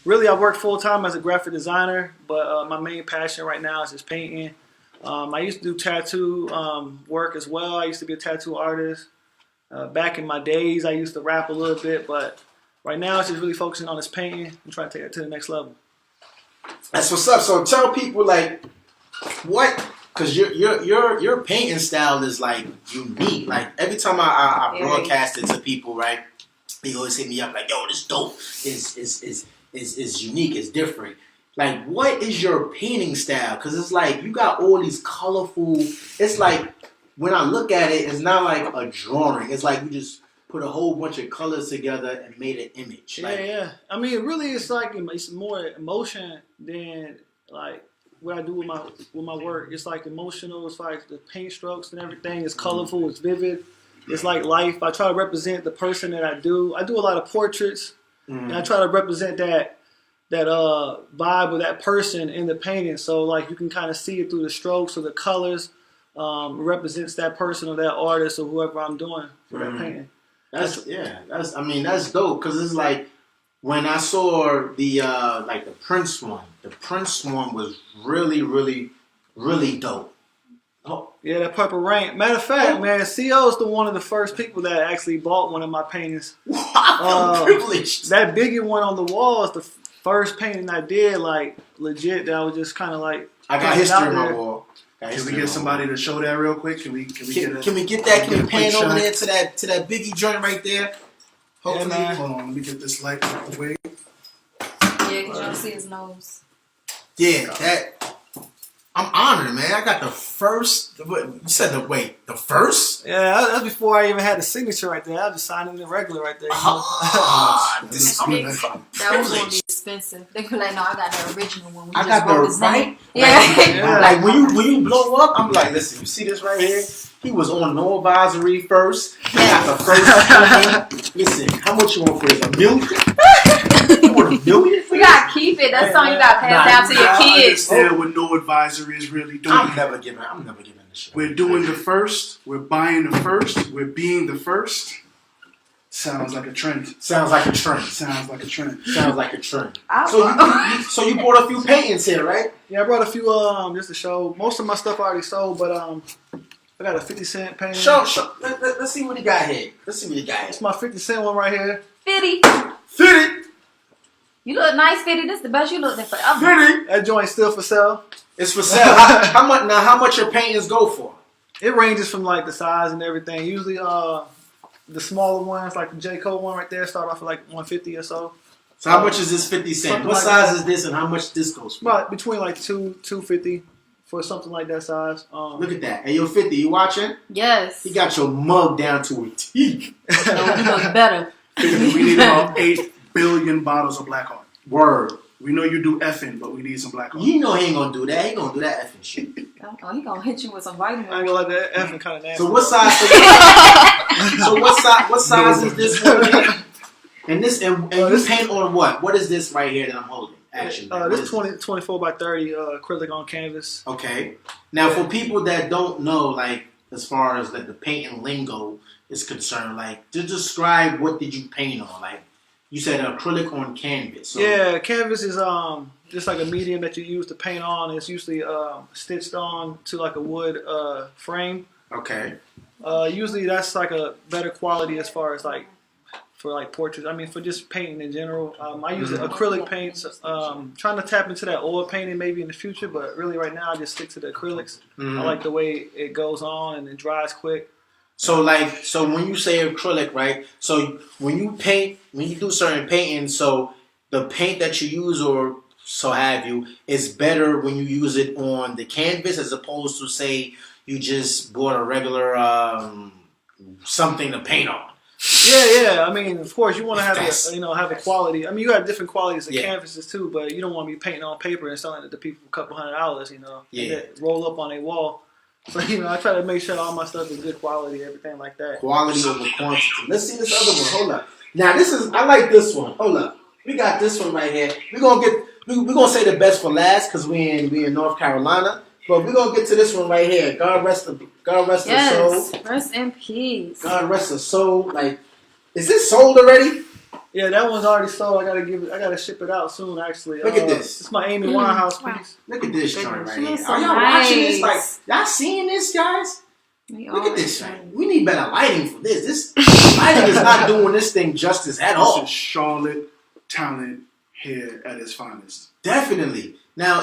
Really, I work full time as a graphic designer, but my main passion right now is just painting. I used to do tattoo work as well. I used to be a tattoo artist. Back in my days, I used to rap a little bit, but right now it's just really focusing on this painting and trying to take it to the next level. That's what's up. So tell people like what, because your painting style is like unique. Like every time I broadcast it to people, right? They always hit me up like, "Yo, this dope is unique. It's different." Like, what is your painting style? Because it's like you got all these colorful. It's like when I look at it, it's not like a drawing. It's like you just put a whole bunch of colors together and made an image. Like, Yeah. I mean, really, it's like it's more emotion than like what I do with my work. It's like emotional. It's like the paint strokes and everything. It's colorful. It's vivid. It's like life. I try to represent the person that I do. I do a lot of portraits, and I try to represent that vibe of that person in the painting. So like you can kind of see it through the strokes or the colors. Represents that person or that artist or whoever I'm doing for that painting. That's dope because it's like when I saw the Prince one. The Prince one was really, really, really dope. Oh. Yeah, that Purple Rain. Matter of fact, man, CO is one of the first people that actually bought one of my paintings. I'm privileged. That Biggie one on the wall is the first painting I did, like legit. That I was just kind of like. I got history on my wall. Can we get somebody to show that real quick? Can we get that? Can we pan over there to that Biggie joint right there? Hopefully. Yeah, hold on, let me get this light out the way. Yeah, because you don't see his nose. Yeah, that. I'm honored, man. I got the first. You said the first? Yeah, that's before I even had the signature right there. I just signed it in regular right there. This That was gonna be expensive. They be like, no, I got the original one. I got the right. Yeah. Like when you blow up, I'm like, listen, you see this right here? He was on no advisory first. He got the first. Listen, how much you want for this? $1 million? You want $1 million? You gotta keep it. That's something you gotta pass down to your kids. I understand what no advisory is really doing. I'm never giving this shit. We're doing the first. We're buying the first. We're being the first. Sounds like a trend. Sounds like a trend. Sounds like a trend. Sounds like a trend. So you bought a few paintings here, right? Yeah, I brought a few just to show. Most of my stuff I already sold, but I got a 50-cent painting. Show. Let's see what he got here. It's my 50-cent one right here. Fitty. You look nice, Fitty. This is the best you looked in forever. That joint's still for sale. It's for sale. How much your paintings go for? It ranges from like the size and everything. Usually, the smaller ones, like the J. Cole one right there, start off at like $150 or so. So how much is this 50 cent? What size is this, and how much this goes for? About between like $250 for something like that size. Look at that. Hey, yo, 50, you watching? Yes. He got your mug down to a T. No, you look better. We need about 8 billion bottles of black art. Word. We know you do effing, but we need some black art. You know he ain't gonna do that. He gonna do that effing shit. Oh, he gonna hit you with some vitamins. I ain't gonna let that effing kind of nasty. So what size? What size is this one? And you paint on what? What is this right here that I'm holding? Actually, this 24 by 30 acrylic on canvas. Okay. Now, for people that don't know, like as far as like the painting lingo, is concerned, like to describe what did you paint on? Like you said, acrylic on canvas. So. Yeah, canvas is just like a medium that you use to paint on. It's usually stitched on to like a wood frame. Okay. Usually that's like a better quality as far as like for like portraits. I mean, for just painting in general. I use acrylic paints. Trying to tap into that oil painting maybe in the future, but really right now I just stick to the acrylics. I like the way it goes on and it dries quick. So when you say acrylic, right? So when you do certain painting, so the paint that you use or so have you is better when you use it on the canvas as opposed to say you just bought a regular something to paint on. Yeah. I mean, of course, you want to have have a quality. I mean, you have different qualities of canvases too, but you don't want to be painting on paper and selling it to people for a couple $100. And that roll up on a wall. So I try to make sure all my stuff is good quality, everything like that. Quality over quantity. Let's see this other one. Hold up. Now I like this one. Hold up. We got this one right here. We're gonna say the best for last because we in North Carolina. But we're gonna get to this one right here. God rest the soul. Rest in peace. God rest the soul. Like, is this sold already? Yeah, that one's already sold. I gotta ship it out soon. Actually, look at this. It's my Amy Winehouse piece. Look at this joint right here. So Are y'all watching this? Like, y'all seeing this, guys? Look at this. We need better lighting for this. This lighting is not doing this thing justice at all. This is Charlotte talent here at its finest. Definitely. Now,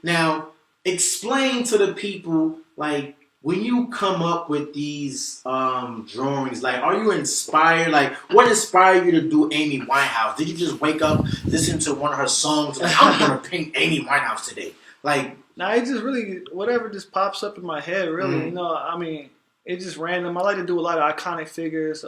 now explain to the people, like, when you come up with these drawings, like, are you inspired? Like, what inspired you to do Amy Winehouse? Did you just wake up, listen to one of her songs, like, I'm going to paint Amy Winehouse today? Like, nah, it just really, whatever just pops up in my head, really. I mean, it's just random. I like to do a lot of iconic figures,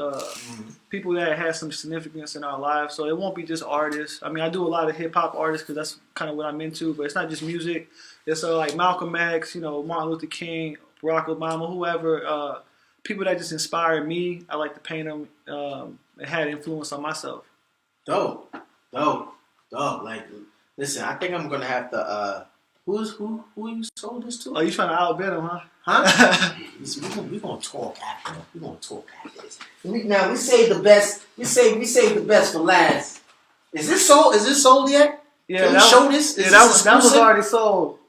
people that have some significance in our lives. So it won't be just artists. I mean, I do a lot of hip-hop artists because that's kind of what I'm into, but it's not just music. It's like Malcolm X, Martin Luther King, Barack Obama, whoever, people that just inspire me. I like to paint them and had influence on myself. Dope. Like, listen, I think I'm gonna have to. Who you sold this to? Oh, you trying to outbid him, huh? Huh? we gonna talk after. We gonna talk after this. Now we save the best. We save the best for last. Is this sold yet? Yeah, Can we show this? Is that this was already sold.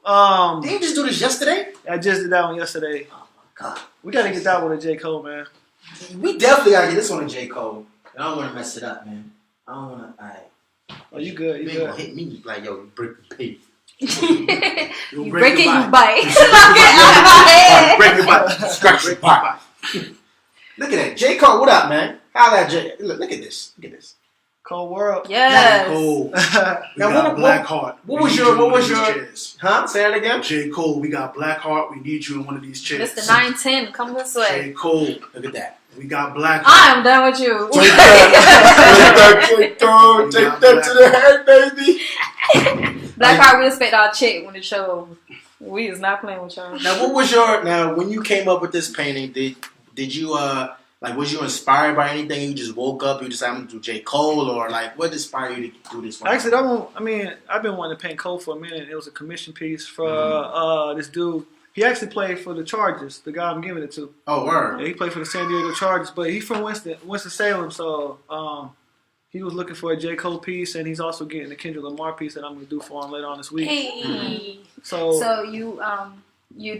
Did you just do this yesterday? I just did that one yesterday. Oh my god. We gotta get that one to J. Cole, man. We definitely gotta get this one to J. Cole. I don't wanna mess it up, man. I don't wanna. Oh, you good? You ain't good? gonna hit me like, yo, you break the pay. You break it, you bite. Break your bite. Scratch your bite. Look at that. J. Cole, what up, man? How that J? Look at this. Look at this. Cold World. Yes. Cole. Now, got Blackheart. What was your? Huh? Say that again. J. Cole, we got Blackheart. We need you in one of these chairs. Mr. 910, come this way. J. Cole, Look at that. we got Blackheart. I am done with you. Take that to the head, baby. Blackheart, we expect our check when the show over. We is not playing with y'all. Now, what was your? Now, when you came up with this painting, did you was you inspired by anything? You just woke up, you decided to do J. Cole, or like what inspired you to do this one? Actually, that one. I mean, I've been wanting to paint Cole for a minute. It was a commission piece for this dude. He actually played for the Chargers, the guy I'm giving it to. Oh, word. Yeah, he played for the San Diego Chargers, but he's from Winston-Salem, so he was looking for a J. Cole piece, and he's also getting a Kendrick Lamar piece that I'm going to do for him later on this week. Hey. So you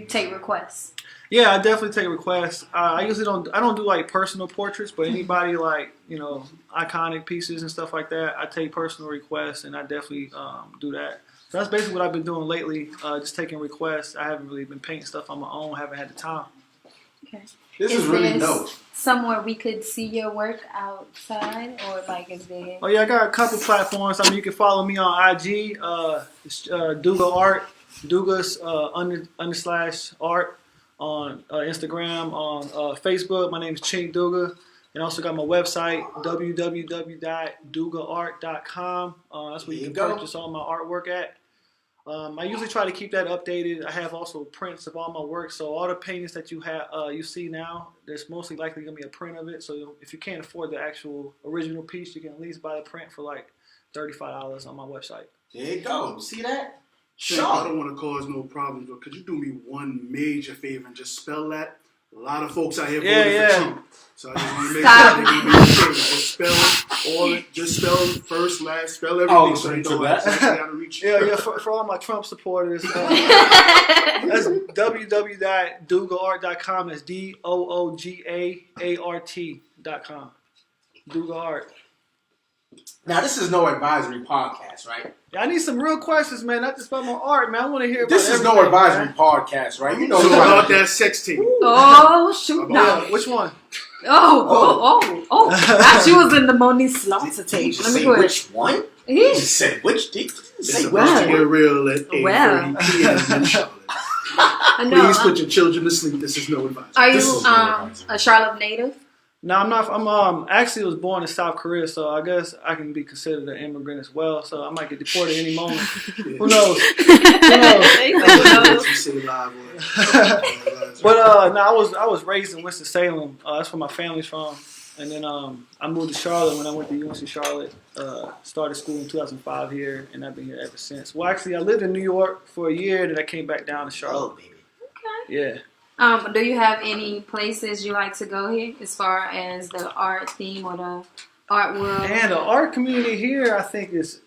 take requests. Yeah, I definitely take requests. I usually don't do like personal portraits, but anybody like, iconic pieces and stuff like that, I take personal requests and I definitely do that. So that's basically what I've been doing lately, just taking requests. I haven't really been painting stuff on my own, haven't had the time. Okay. This is really dope. Somewhere we could see your work outside, or like is there? Oh yeah, I got a couple platforms. I mean, you can follow me on IG, it's, Doogaart, Dooga's _art. On Instagram, on Facebook. My name is Chink Dooga. And also got my website, www.doogaart.com. That's where you can purchase all my artwork at. I usually try to keep that updated. I have also prints of all my work. So all the paintings that you have, you see now, there's mostly likely going to be a print of it. So if you can't afford the actual original piece, you can at least buy the print for like $35 on my website. There you go. See that? Sure. I don't want to cause no problems, but could you do me one major favor and just spell that A lot of folks out here Yeah, voting yeah. for Trump. So I just want to make sure they can be sure. Just spell first, last, spell everything. Oh, so so they you know took what that? exactly how to reach you. Yeah. For all my Trump supporters, that's www.doogaart.com. That's DOOGAART.com. Doogaart. Now, this is no advisory podcast, right? Yeah, I need some real questions, man. Not just about my art, man. I want to hear about This is no everything, advisory man. podcast, right? You know So what about that sex tape. Oh shoot! No. Yeah, which one? Oh! I she was in the Monique Slaughter Did tape. you just Let me say quit. which one? You Yeesh. said which? Did you It's say about which to get one? real at 8:30 p.m. in Charlotte. I know. Please put your children to sleep. This is no advice. Are This you is no advice. a Charlotte native? No, I'm not. I'm actually was born in South Korea, so I guess I can be considered an immigrant as well. So I might get deported any moment. Who knows? You say live or- But no, I was raised in Winston Salem. That's where my family's from. And then I moved to Charlotte when I went to UNC Charlotte. Started school in 2005 here, and I've been here ever since. Well, actually, I lived in New York for a year, then I came back down to Charlotte. Oh, baby. Yeah. Do you have any places you like to go here as far as the art theme or the art world? And the art community here, I think is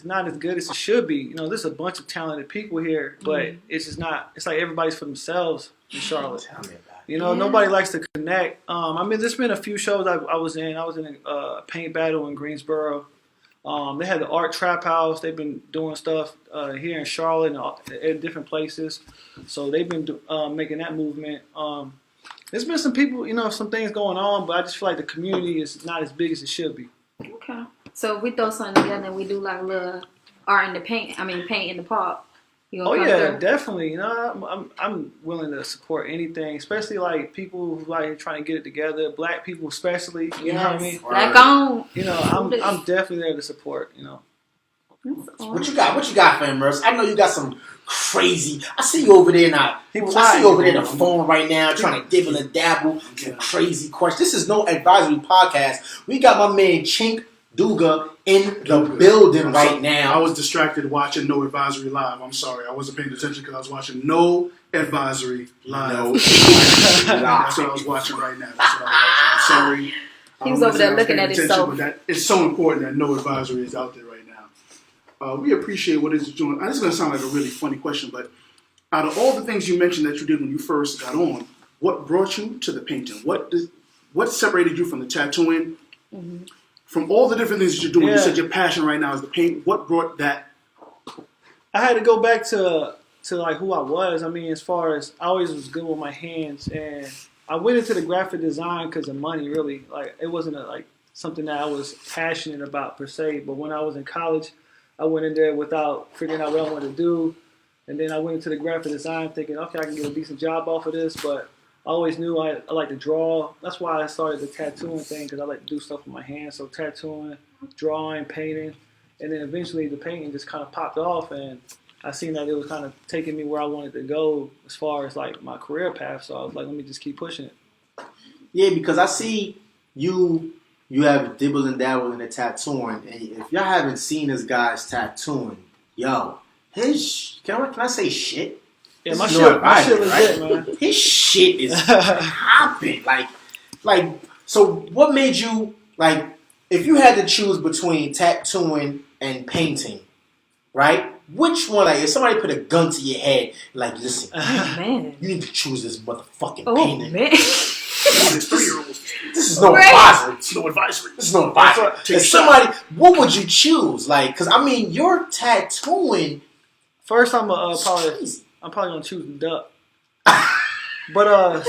not as good as it should be. You know, there's a bunch of talented people here, but it's just not. It's like everybody's for themselves in Charlotte. Tell me about it. You know, nobody likes to connect. I mean, there's been a few shows I was in. I was in a paint battle in Greensboro. They had the Art Trap House. They've been doing stuff here in Charlotte and in different places. So they've been making that movement. There's been some people, you know, some things going on, but I just feel like the community is not as big as it should be. Okay. So if we throw something together and we do like a little art in the paint. I mean, paint in the park. You Oh gonna come yeah, through? definitely. You know, I'm willing to support anything, especially like people who like trying to get it together. Black people, especially. You know what I mean? Black on. You know, I'm definitely there to support. You know. What you got? What you got, fam, Merce? I know you got some crazy. I see you over there now. He I was see you over there lying. on the phone right now, trying to dibble and dabble. Some crazy questions. This is no advisory podcast. We got my man Chink Doogaart in the building right I now. was distracted watching No Advisory Live. I'm sorry. I wasn't paying attention because I was watching No Advisory Live. No. That's what I was watching right now. That's what I was watching. I'm sorry. He was over there looking at his himself. But that, it's so important that No Advisory is out there right now. We appreciate what it's doing. This is going to sound like a really funny question, but out of all the things you mentioned that you did when you first got on, what brought you to the painting? What separated you from the tattooing? Mm-hmm. From all the different things that you're doing, Yeah. you said your passion right now is the paint. What brought that? I had to go back to like who I was. I mean, as far as I always was good with my hands, and I went into the graphic design because of money. Really, like it wasn't like something that I was passionate about per se. But when I was in college, I went in there without figuring out what I wanted to do, and then I went into the graphic design thinking, okay, I can get a decent job off of this. But I always knew I like to draw. That's why I started the tattooing thing, because I like to do stuff with my hands. So tattooing, drawing, painting, and then eventually the painting just kind of popped off, and I seen that it was kind of taking me where I wanted to go as far as like my career path. So I was like, let me just keep pushing it. Yeah, because I see you have dibble and dabble in the tattooing, and if y'all haven't seen this guy's tattooing, yo, his can I say shit? Yeah, This my is shit, no my shit advisory, legit, man. His shit is hopping. Like, so what made you, like, if you had to choose between tattooing and painting, right? Which one, like, if somebody put a gun to your head, like, listen, Man. you need to choose this motherfucking Oh painting. man. This 3-year-old. This is no Right. advisory. It's no advisory. This is no advisory. Take If a somebody, what would you choose? Like, because, I mean, your tattooing First, I'm is probably crazy. gonna choose the duck. But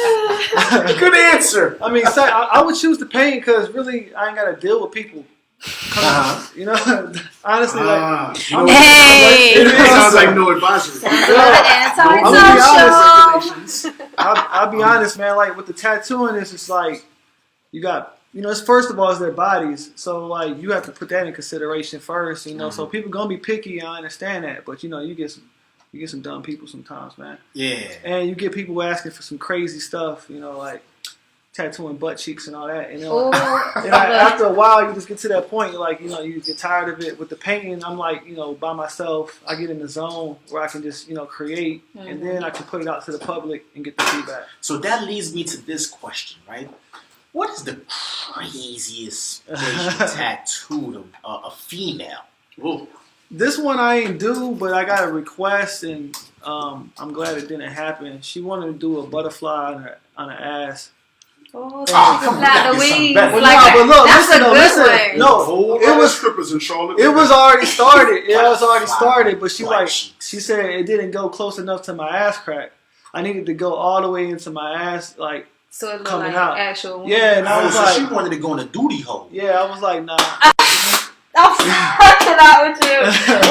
Good answer. I mean, I would choose the paint because really I ain't gotta deal with people. Uh-huh. You know, honestly, like. Hey. It sounds like No Advisory. I'm gonna be honest. Regulations. I'll be honest, man. Like with the tattooing, it's just like you got, you know, it's first of all, it's their bodies. So like you have to put that in consideration first. You know, so people gonna be picky. I understand that, but you know, you get some dumb people sometimes, man. Yeah. And you get people asking for some crazy stuff. You know, like tattooing butt cheeks and all that. And, Oh, after a while, you just get to that point, like, you get tired of it. With the painting, I'm like, by myself, I get in the zone where I can just, create, and then I can put it out to the public and get the feedback. So that leads me to this question, right? What is the craziest facial tattoo to a female? Whoa. This one I ain't do, but I got a request, and I'm glad it didn't happen. She wanted to do a butterfly on her ass. Oh, come on, not the get some wings. better. Like, But look, that's listen, a good one. No, it was strippers in Charlotte. It was already started. It was already started, but she Black like cheeks. she said it didn't go close enough to my ass crack. I needed to go all the way into my ass, like So it looked coming like out. actual. Yeah, and I was so like, she wanted to go in a duty hole. yeah, I was like, nah. I'm fucking out with you.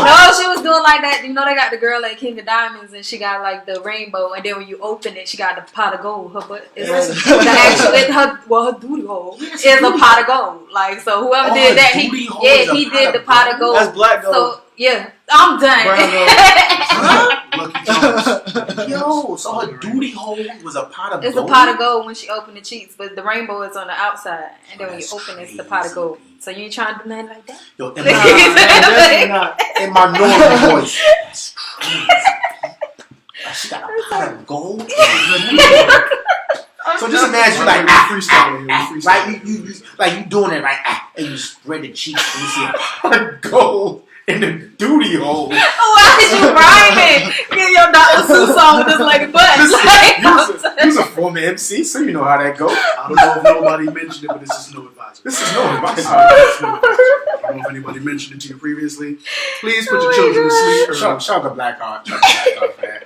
No, she was doing like that. You know, they got the girl at King of Diamonds, and she got like the rainbow, and then when you open it, she got the pot of gold. Her butt is the actual. Her duty hole is a pot of gold. Like, so whoever did that, he did the pot of gold. That's black gold. So yeah, I'm done. Lucky Charms. Yo, so her duty hole was a pot of It's gold? a pot of gold when she opened the cheeks, but the rainbow is on the outside, and then when you That's open it, it's the pot of gold. So you ain't trying to do nothing like that? Yo, in Definitely not. my normal voice. That's crazy. She got a pot of gold. So just imagine you like freestyle, right? You like you doing it right, and you spread the cheeks and you see a pot of gold in the duty hole. Why is you rhyming? Get your Dr. Seuss on with this lady butt. You're a former MC, so you know how that goes. I don't know if nobody mentioned it, but this is no advice. This is no advice. I don't know if anybody mentioned it to you previously. Please put your children to sleep. Shout out to Blackheart. Shout out to Blackheart, man.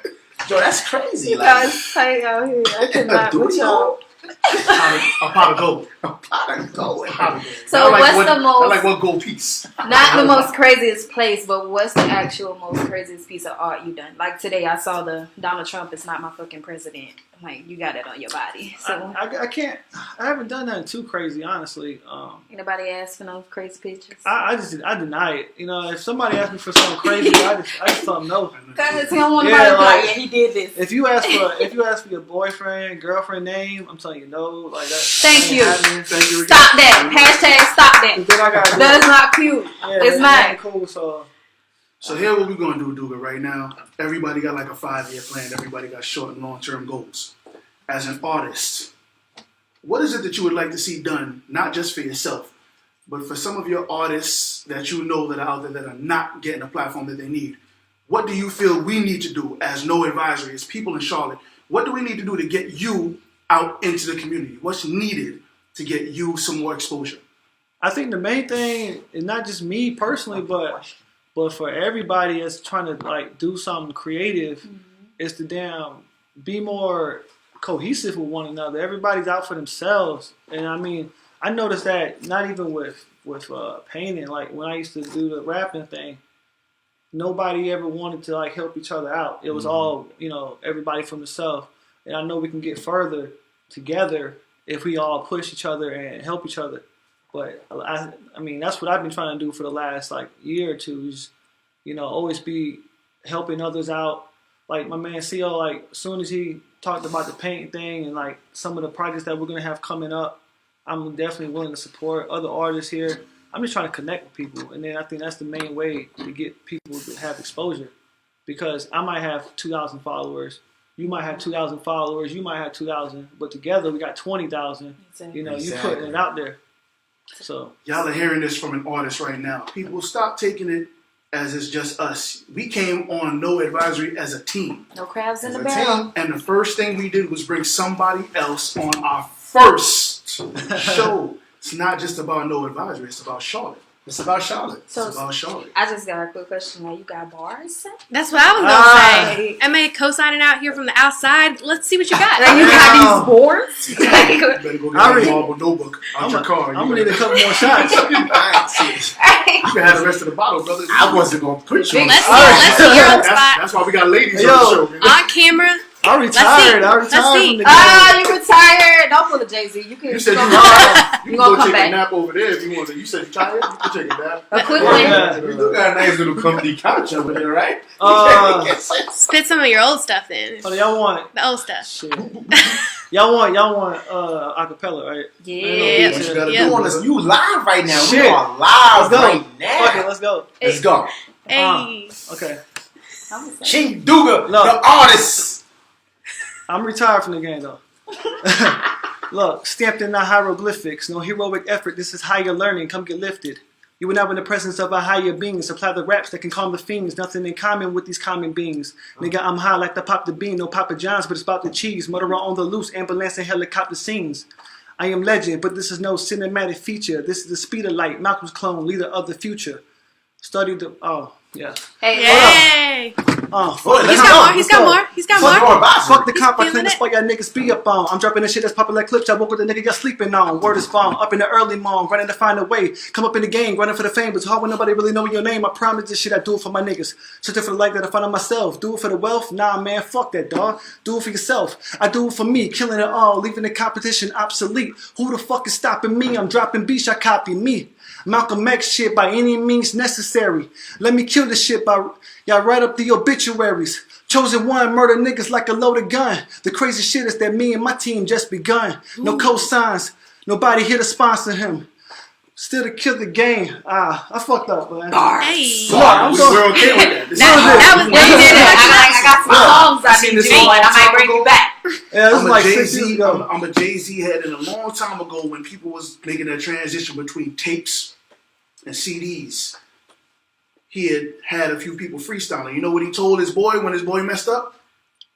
Yo, that's crazy. You Like, guys tight out here. I cannot with y'all. A pot of gold. a pot of gold. So what's the I most, like one gold piece. not the most craziest place, but what's the actual most craziest piece of art you done? Like today I saw the Donald Trump is not my fucking president. Like, you got it on your body. So I can't. I haven't done nothing too crazy, honestly. anybody ask for no crazy pictures? I deny it. If somebody asks me for something crazy, I just tell them no. Because he don't want Yeah, nobody to be like- like, yeah, he did this. If you ask for your boyfriend, girlfriend name, I'm telling you no. Like that. Thank you. Thank you again. Stop that. Hashtag stop that. Then I gotta That is not cute. yeah, It's that not. ain't cool. So here what we're going to do, Doogaart, right now. Everybody got like a 5-year plan. Everybody got short and long-term goals. As an artist, what is it that you would like to see done, not just for yourself, but for some of your artists that you know that are out there that are not getting the platform that they need? What do you feel we need to do as No Advisory, as people in Charlotte? What do we need to do to get you out into the community? What's needed to get you some more exposure? I think the main thing is not just me personally, but for everybody that's trying to like do something creative, is to be more cohesive with one another. Everybody's out for themselves, and I mean, I noticed that not even with painting. Like when I used to do the rapping thing, nobody ever wanted to like help each other out. It was all everybody for themselves, and I know we can get further together if we all push each other and help each other. But I mean, that's what I've been trying to do for the last like year or two. Is always be helping others out. Like my man Co, like as soon as he talked about the painting thing and like some of the projects that we're gonna have coming up, I'm definitely willing to support other artists here. I'm just trying to connect with people, and then I think that's the main way to get people to have exposure. Because I might have 2,000 followers, you might have 2,000 followers, you might have 2,000, but together we got 20,000. Exactly. You putting it out there. So Y'all are hearing this from an artist right now. People, stop taking it as it's just us. We came on No Advisory as a team. No crabs in the As a barrel. And the first thing we did was bring somebody else on our first show. It's not just about No Advisory, it's about Charlotte. It's about Charlotte. It's about Charlotte. I just got a quick question. Now, you got bars? That's what I was gonna say. MA co-signing out here from the outside. Let's see what you got. Like, you got these boards? You better go get that marble notebook out your car. I'm gonna need a couple more shots. You can have the rest of the bottle, brother. I wasn't gonna put you on. Let's see your own spot. That's why we got ladies Yo, on the show. Man. On camera, I retired. Let's see. From the game. Ah, you retired. Don't pull a Jay-Z. You can. You said you gonna tired. You can gonna go come take back. a nap over there if you want to. You said you tired? You can take a nap. A quick Yeah. one. Yeah. We do got a nice little comfy couch over there, right? Spit some of your old stuff then. So y'all want The old stuff. shit. y'all want acapella, right? Yeah. What you gotta Yeah. do. You live right now. Shit. We are live Let's go. right now. Okay, let's go. Let's go. Hey. Okay. King Doogaart, Look. the artist. I'm retired from the game though. Look, stamped in the hieroglyphics, no heroic effort. This is higher learning. Come get lifted. You are now in the presence of a higher being. Supply the raps that can calm the fiends. Nothing in common with these common beings. Nigga, I'm high like the Pop the Bean. No Papa John's, but it's about the cheese. Murderer on the loose, ambulance and helicopter scenes. I am legend, but this is no cinematic feature. This is the speed of light. Malcolm's clone, leader of the future. Studied the... Oh, yeah. Hey, Yay. Oh, Boy, He's let's got go. more. He's got more. He's got Fuck more. more box. Fuck the cop, I feeling clean the it. spot y'all niggas be up on. I'm dropping the shit that's popping like clips. I woke with the nigga y'all sleeping on. Word is bomb. Up in the early morning, running to find a way. Come up in the game, running for the fame. But it's hard when nobody really know your name. I promise this shit I do it for my niggas. Searching for the light that I find on myself. Do it for the wealth? Nah, man, fuck that, dog. Do it for yourself. I do it for me, killing it all, leaving the competition obsolete. Who the fuck is stopping me? I'm dropping beats, y'all copy me. Malcolm X shit by any means necessary. Let me kill this shit by y'all write up the obituaries. Chosen one, murder niggas like a loaded gun. The crazy shit is that me and my team just begun. No cosigns, nobody here to sponsor him. Still to kill the game. I fucked up, man. Hey. We're okay with that. That was I got some songs I seen need this you song on. I might time bring ago. you back. Yeah, this is I'm a like 6 years Jay-Z. ago. I'm a Jay-Z head, and a long time ago when people was making that transition between tapes and CDs, he had a few people freestyling. You know what he told his boy when his boy messed up?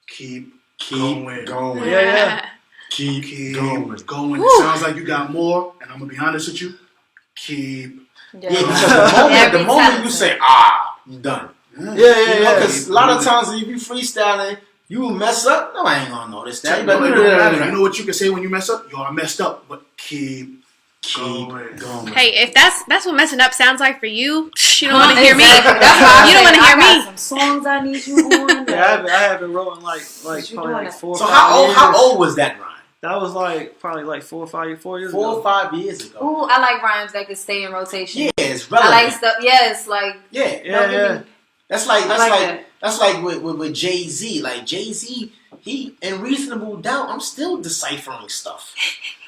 Keep going. Yeah. Keep going. going. It sounds like you got more, and I'm gonna be honest with you. Keep. Yeah, because the moment you say, you done. Yeah. Because a lot of times when you be freestyling, you will mess up. No, I ain't gonna notice that. You know what you can say when you mess up? Yo, I messed up, but keep going. Hey, if that's what messing up sounds like for you, you don't want to hear me. Exactly. That's why You don't want to hear I got me. some songs I need you on. Yeah, I haven't wrote in like you probably doing like it? 4 or So 5 how years. old was that rhyme? That was like probably like 4 years 4 ago. or 5 years ago. Ooh, I like rhymes that could stay in rotation. Yeah, it's I relevant. like stuff. Yes, like Yeah, Yeah. that's like that. with Jay-Z. Like Jay-Z, he in Reasonable Doubt, I'm still deciphering stuff.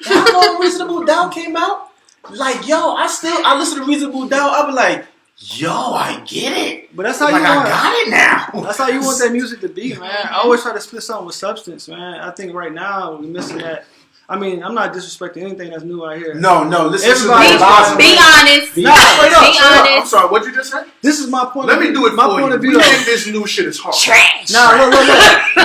How long Reasonable Doubt came out? Like, yo, I listen to Reasonable Doubt. I be like, yo, I get it. But that's how Like, you I want. got it now. That's how you want that music to be, man. I always try to split something with substance, man. I think right now we're missing that. I mean, I'm not disrespecting anything that's new out here. No, listen Everybody- to the lies. be honest. Be Nah, Straight up, Be straight up. I'm honest. sorry, what'd you just say? This is my point. Let of me view. do it my for point you. of We view. think this new shit is hard. Trash. Nah, look.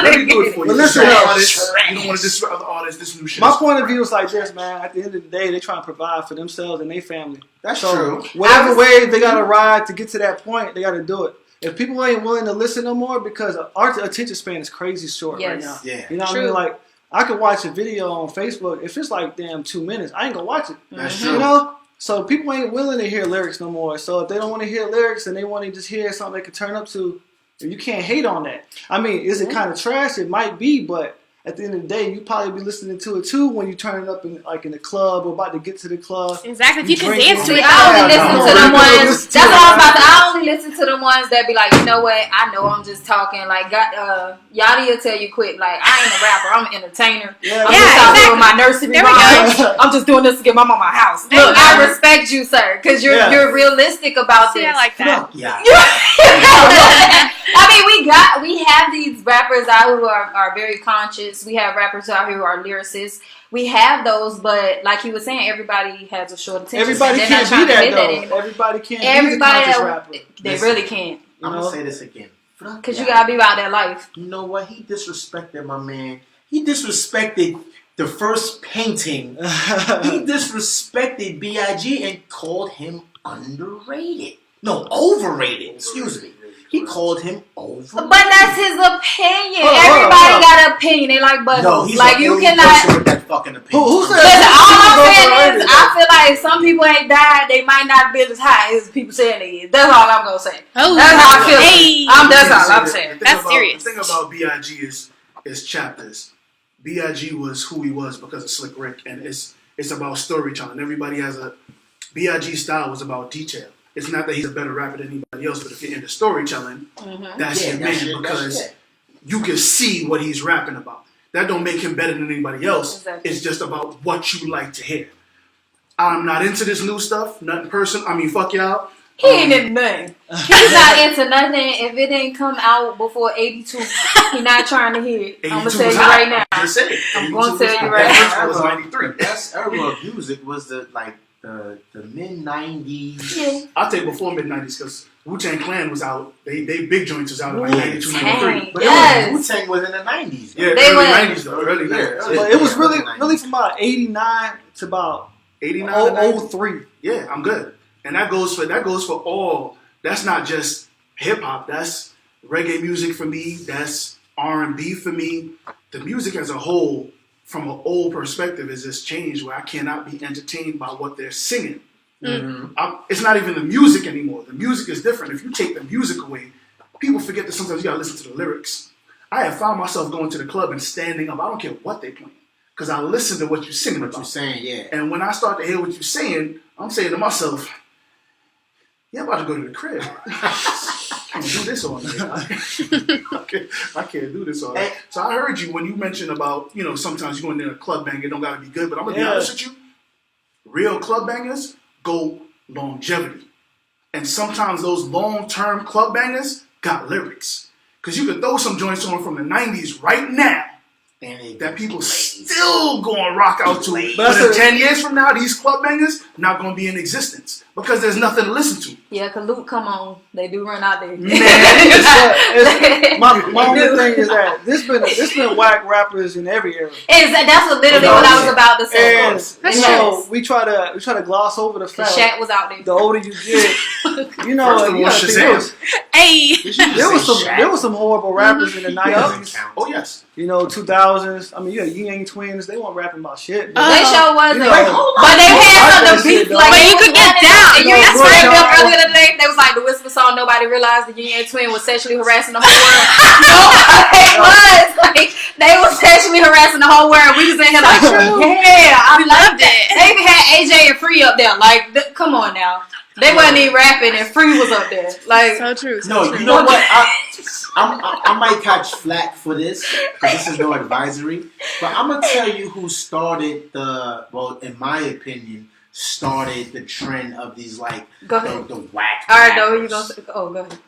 Let me do it for you. But listen, You're an yo, artist. You don't want to disrespect other artists. This new shit My is point of view is like this, man. At the end of the day, they trying to provide for themselves and their family. That's So true. whatever way they gotta ride to get to that point, they gotta do it. If people ain't willing to listen no more, because our attention span is crazy short right Yes. now. Yeah. You know what I True. mean? Like I could watch a video on Facebook. If it's like damn 2 minutes, I ain't gonna watch it. That's You true. know? So people ain't willing to hear lyrics no more. So if they don't want to hear lyrics and they want to just hear something they can turn up to, you can't hate on that. I mean, is it kind of trash? It might be, but at the end of the day, you probably be listening to it too when you turn it up in the club or about to get to the club. Exactly. If you can Drink dance it. to See, it. I only listen to the ones. Listen to That's it. all I'm about to. I only listen to the ones that be like, you know what? I know I'm just talking. Like, Yachty will tell you quick. Like, I ain't a rapper. I'm an entertainer. Yeah, I'm Yeah, just out here exactly. with my nursery There we rhymes. go. I'm just doing this to get my mama a house. There you Look, go. I respect you, sir, because you're realistic about See, this. I like that. Fuck yeah. I mean, we have these rappers out who are very conscious. We have rappers out here who are lyricists. We have those, but like he was saying, everybody has a short attention. Everybody span. They're can't not be trying to that live though. anymore. Everybody can't Everybody, be the conscious rapper. they Listen. really can't. I'm know? gonna say this again. Because you gotta be about that life. You know what? He disrespected my man. He disrespected the first painting. He disrespected B.I.G. and called him underrated. No, overrated. Excuse me. He called him overrated. But that's his opinion. Hold on, Everybody hold on. got an opinion. They like buttons. No, he's like the you only cannot. person with that fucking opinion. Who said Listen, that? all I'm He's saying overrated, is, I feel like some people ain't died. They might not be as high as people saying they is. That's all I'm gonna say. Oh, That's how I feel. hey. That's all I'm saying. That's serious. The thing about B.I.G. is is chapters. B.I.G. was who he was because of Slick Rick, and it's about storytelling. Everybody has a B.I.G. style was about detail. It's not that he's a better rapper than anybody else, but if you're into storytelling, that's your man because you can see what he's rapping about. That don't make him better than anybody else. Exactly. It's just about what you like to hear. I'm not into this new stuff. Nothing personal. I mean, fuck y'all. He ain't into nothing. He's not into nothing. If it didn't come out before 82, he not trying to hear it. I'm gonna tell you right now. I'm gonna tell you right now. That was 93. That's era of music was the mid 90s. Yeah. I'll take before mid 90s because Wu-Tang Clan was out. They big joints was out in like 92, 93. But Wu-Tang was in the 90s. Yeah, early 90s though. Early 90s. But it was really from about 89 to about 89, 03. Yeah, I'm good. And that goes for all. That's not just hip hop. That's reggae music for me. That's R&B for me. The music as a whole, from an old perspective, is just changed where I cannot be entertained by what they're singing. It's not even the music anymore. The music is different. If you take the music away, people forget that sometimes you gotta listen to the lyrics. I have found myself going to the club and standing up. I don't care what they playing. Because I listen to what you're singing about. What you're saying, yeah. And when I start to hear what you're saying, I'm saying to myself, yeah, I'm about to go to the crib. I can't do this all night. I can't do this all night. So I heard you when you mentioned about, sometimes you go in there a club banger, it don't got to be good. But I'm going to be honest with you. Real club bangers go longevity. And sometimes those long-term club bangers got lyrics. Because you could throw some joints on from the 90s right now that people still going to rock out to. But in 10 years from now, these club bangers not going to be in existence because there's nothing to listen to. Yeah, because Luke, come on. They do run out there. My only thing is that this been whack rappers in every era. That's literally what I was about to say. And, we try to gloss over the fact. Shaq was out there. The older you get, you there was some horrible rappers in the 90s. Oh, yes. 2000s. I mean, Yang Twins, they weren't rapping about shit. They sure wasn't. But they had some beats like you could get down. You read them earlier today. They was like the whisper song. Nobody realized the Yang Twin was sexually harassing the whole world. They was sexually harassing the whole world. We was in here like, yeah, I loved it. They even had AJ and Free up there. Like, come on now. They wasn't even rapping and Free was up there. Like, so true. You know what? I might catch flack for this because this is no advisory. But I'm gonna tell you who started in my opinion, started the trend of these the whack. All right, no, you gonna say? Oh, go ahead.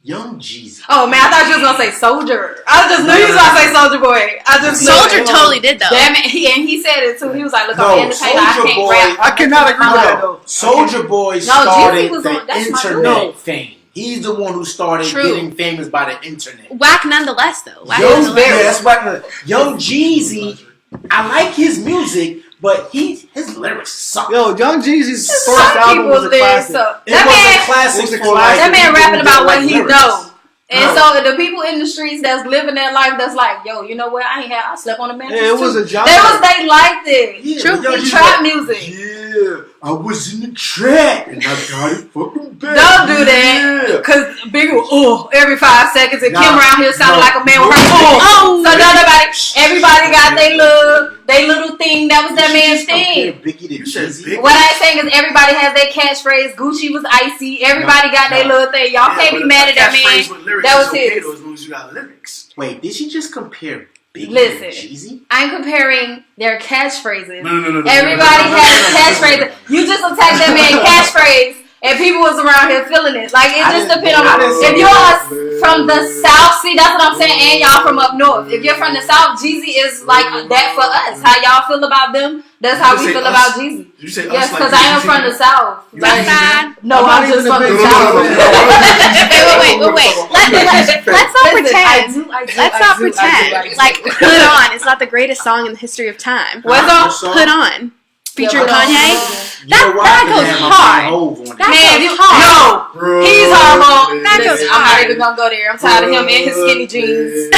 Young Jeezy. Oh man, I thought you was gonna say Soldier. I just knew you was gonna say Soldier Boy. Soldier totally did though. Damn it, he said it too. He was like, "Look, I'm entertainer. I can't rap." I cannot agree with that though. Soldier Boy started the internet fame. He's the one who started getting famous by the internet. Whack nonetheless, though. Young Jeezy, I like his music, but his lyrics suck. Yo, Young Jeezy's first album was a classic. That man rapping about what he knows. And so the people in the streets that's living that life, that's like, yo, you know what? I slept on a bench. Yeah, it was a job. They liked it. Yeah, True. Trap music. Yeah, I was in the trap and I got it fucking bad. Don't do that. Because Big every 5 seconds and Kim around here sounded like a man with her. So everybody got their little thing. That was that man's thing. What I'm saying is everybody has their catchphrase. Gucci was icy. Everybody got their little thing. Y'all can't be mad at that man. That was his. As long as you got lyrics. Wait, did she just compare Biggie and Jeezy? I'm comparing their catchphrases. No. Everybody has a catchphrase. You just attacked that man's catchphrase. And people was around here feeling it. Like, it just depends on if you're from the South, see, that's what I'm saying, and y'all from up north. If you're from the South, Jeezy is like that for us. How y'all feel about them, that's how we feel about Jeezy. Did you say yes, because like I am from the South. That's bad. No, I'm just from the South. Wait. Let's not pretend. Let's not pretend. Like, Put On is not the greatest song in the history of time. What's on? Put On. Featuring Kanye. That goes hard. He's horrible. That goes hard. I'm not even gonna go there. I'm tired of him and his skinny jeans.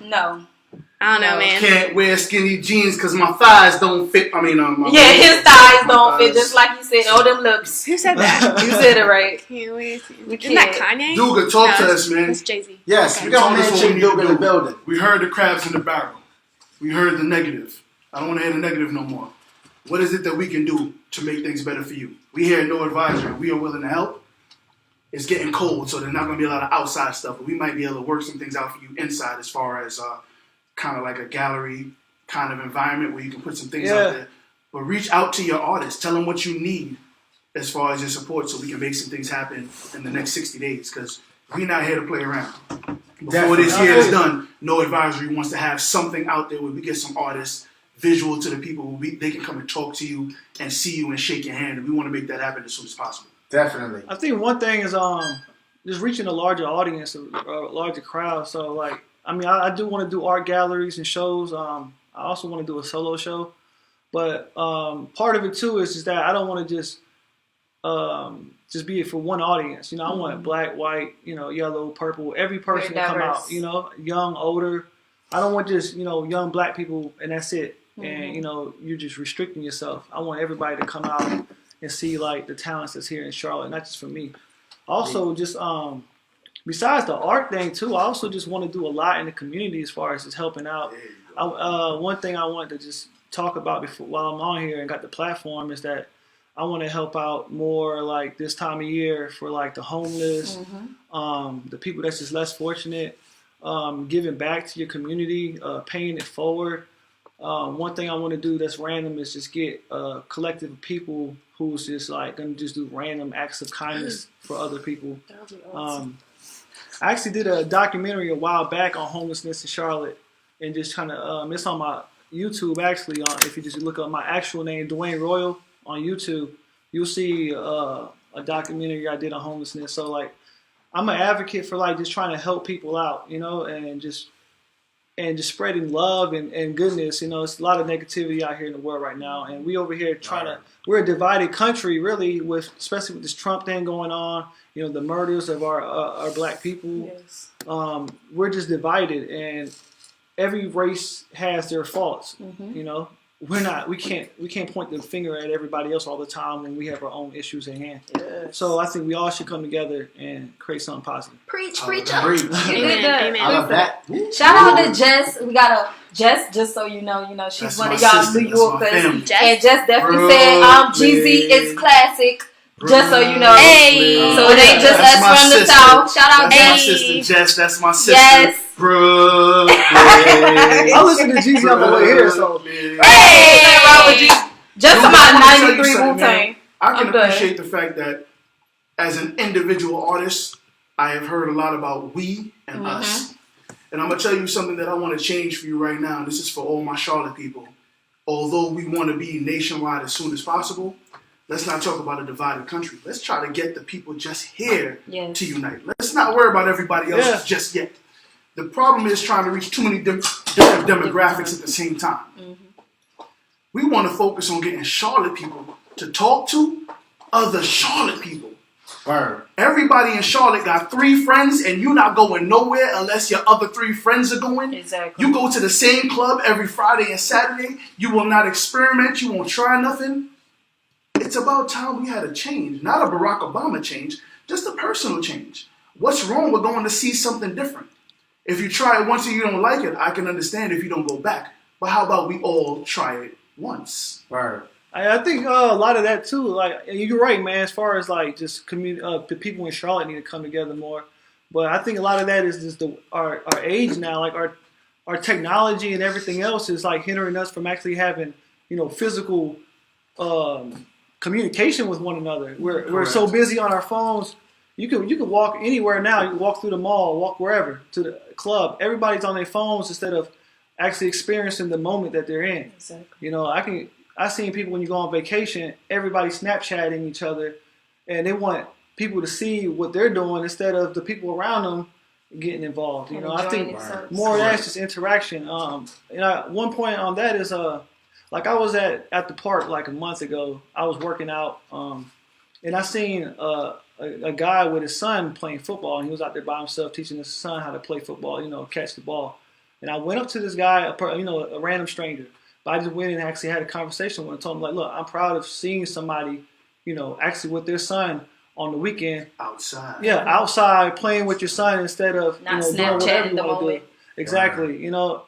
No. I don't know, man. Can't wear skinny jeans because my thighs don't fit. I mean, my his thighs don't fit, just like you said. Oh, them lips. Who said that? You said it right. Can't wait. We Isn't that can't. Kanye? Doogaart, talk to us, man. That's Jay-Z. Yes, Okay. we got Talk my to us man what Chick we need to Doogaart in the do. building. We heard the crabs in the barrel. We heard the negative. I don't want to hear the negative no more. What is it that we can do to make things better for you? We here at No Advisory. We are willing to help. It's getting cold, so there's not going to be a lot of outside stuff, but we might be able to work some things out for you inside as far as kind of like a gallery kind of environment where you can put some things out there. But reach out to your artists. Tell them what you need as far as your support so we can make some things happen in the next 60 days because we're not here to play around. Before this year is done, No Advisory wants to have something out there where we get some artists visual to the people where they can come and talk to you and see you and shake your hand. And we want to make that happen as soon as possible. Definitely. I think one thing is just reaching a larger audience, a larger crowd. So like, I mean, I do want to do art galleries and shows. I also want to do a solo show, but part of it too is just that I don't want to just be it for one audience. You know, I want black, white, yellow, purple, every person to come out. You know, young, older. I don't want just young black people and that's it. And you're just restricting yourself. I want everybody to come out and see like the talents that's here in Charlotte, not just for me. Also, just besides the art thing too, I also just want to do a lot in the community as far as just helping out. One thing I wanted to just talk about before while I'm on here and got the platform is that I want to help out more like this time of year for like the homeless, the people that's just less fortunate, giving back to your community, paying it forward. One thing I want to do that's random is just get a collective of people who's just like going to just do random acts of kindness for other people. I actually did a documentary a while back on homelessness in Charlotte and just kind of, it's on my YouTube actually. If you just look up my actual name, Dwayne Royal on YouTube, you'll see a documentary I did on homelessness. So like, I'm an advocate for like just trying to help people out, and just spreading love and goodness. It's a lot of negativity out here in the world right now. And we over here we're a divided country really especially with this Trump thing going on, the murders of our black people. Yes. We're just divided and every race has their faults, we can't point the finger at everybody else all the time when we have our own issues at hand. Yes. So I think we all should come together and create something positive. Preach. Amen. Amen. I love that. Shout out to Jess. We got a Jess, just so you know, she's That's one my of y'all sister. New That's my Yorkers. family. And Jess definitely said, Jeezy is classic. Just so you know. Hey. So it ain't just That's us my from the sister. South. Shout out That's my Jess. sister, Jess. That's my sister. Yes. Brooklyn. I listen to Jeezy on the way here, so. Hey, nothing wrong with you. Just Dude, about I wanna tell you 93 something, Wu-Tang. man. I can I'm good. appreciate the fact that as an individual artist, I have heard a lot about we and us. And I'm going to tell you something that I want to change for you right now. And this is for all my Charlotte people. Although we want to be nationwide as soon as possible, let's not talk about a divided country. Let's try to get the people just here to unite. Let's not worry about everybody else just yet. The problem is trying to reach too many different demographics at the same time. We want to focus on getting Charlotte people to talk to other Charlotte people. Word. Everybody in Charlotte got 3 friends and you're not going nowhere unless your other 3 friends are going. Exactly. You go to the same club every Friday and Saturday. You will not experiment. You won't try nothing. It's about time we had a change. Not a Barack Obama change, just a personal change. What's wrong with going to see something different? If you try it once and you don't like it, I can understand if you don't go back. But how about we all try it once? Word. I think a lot of that too. Like you're right, man. As far as like just the people in Charlotte need to come together more. But I think a lot of that is just our age now. Like our technology and everything else is like hindering us from actually having physical communication with one another. We're so busy on our phones. You can walk anywhere now. You can walk through the mall, walk wherever to the club. Everybody's on their phones instead of actually experiencing the moment that they're in. Exactly. I've seen people when you go on vacation, everybody Snapchatting each other, and they want people to see what they're doing instead of the people around them getting involved. I think more of that's just interaction. One point on that is like I was at the park like a month ago. I was working out, and I seen a guy with his son playing football, and he was out there by himself teaching his son how to play football. Catch the ball. And I went up to this guy, a random stranger. But I just went and actually had a conversation with him and told him, like, look, I'm proud of seeing somebody, actually with their son on the weekend. Outside. Yeah, outside playing with your son instead of, Not doing whatever Snapchatting you the want to do. moment. Exactly,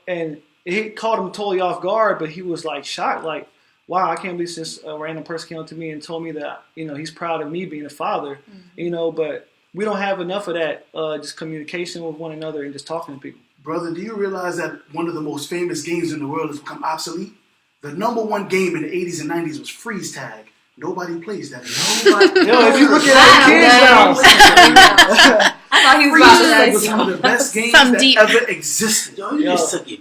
and it caught him totally off guard, but he was like shocked, like, wow, I can't believe this random person came up to me and told me that, he's proud of me being a father, but we don't have enough of that, just communication with one another and just talking to people. Brother, do you realize that one of the most famous games in the world has become obsolete? The number one game in the 80s and 90s was freeze tag. Nobody plays that. If you look at kids now, I thought he was Freeze about to tag say was one of something. the best games Some that deep. ever existed. Yo, you just took it.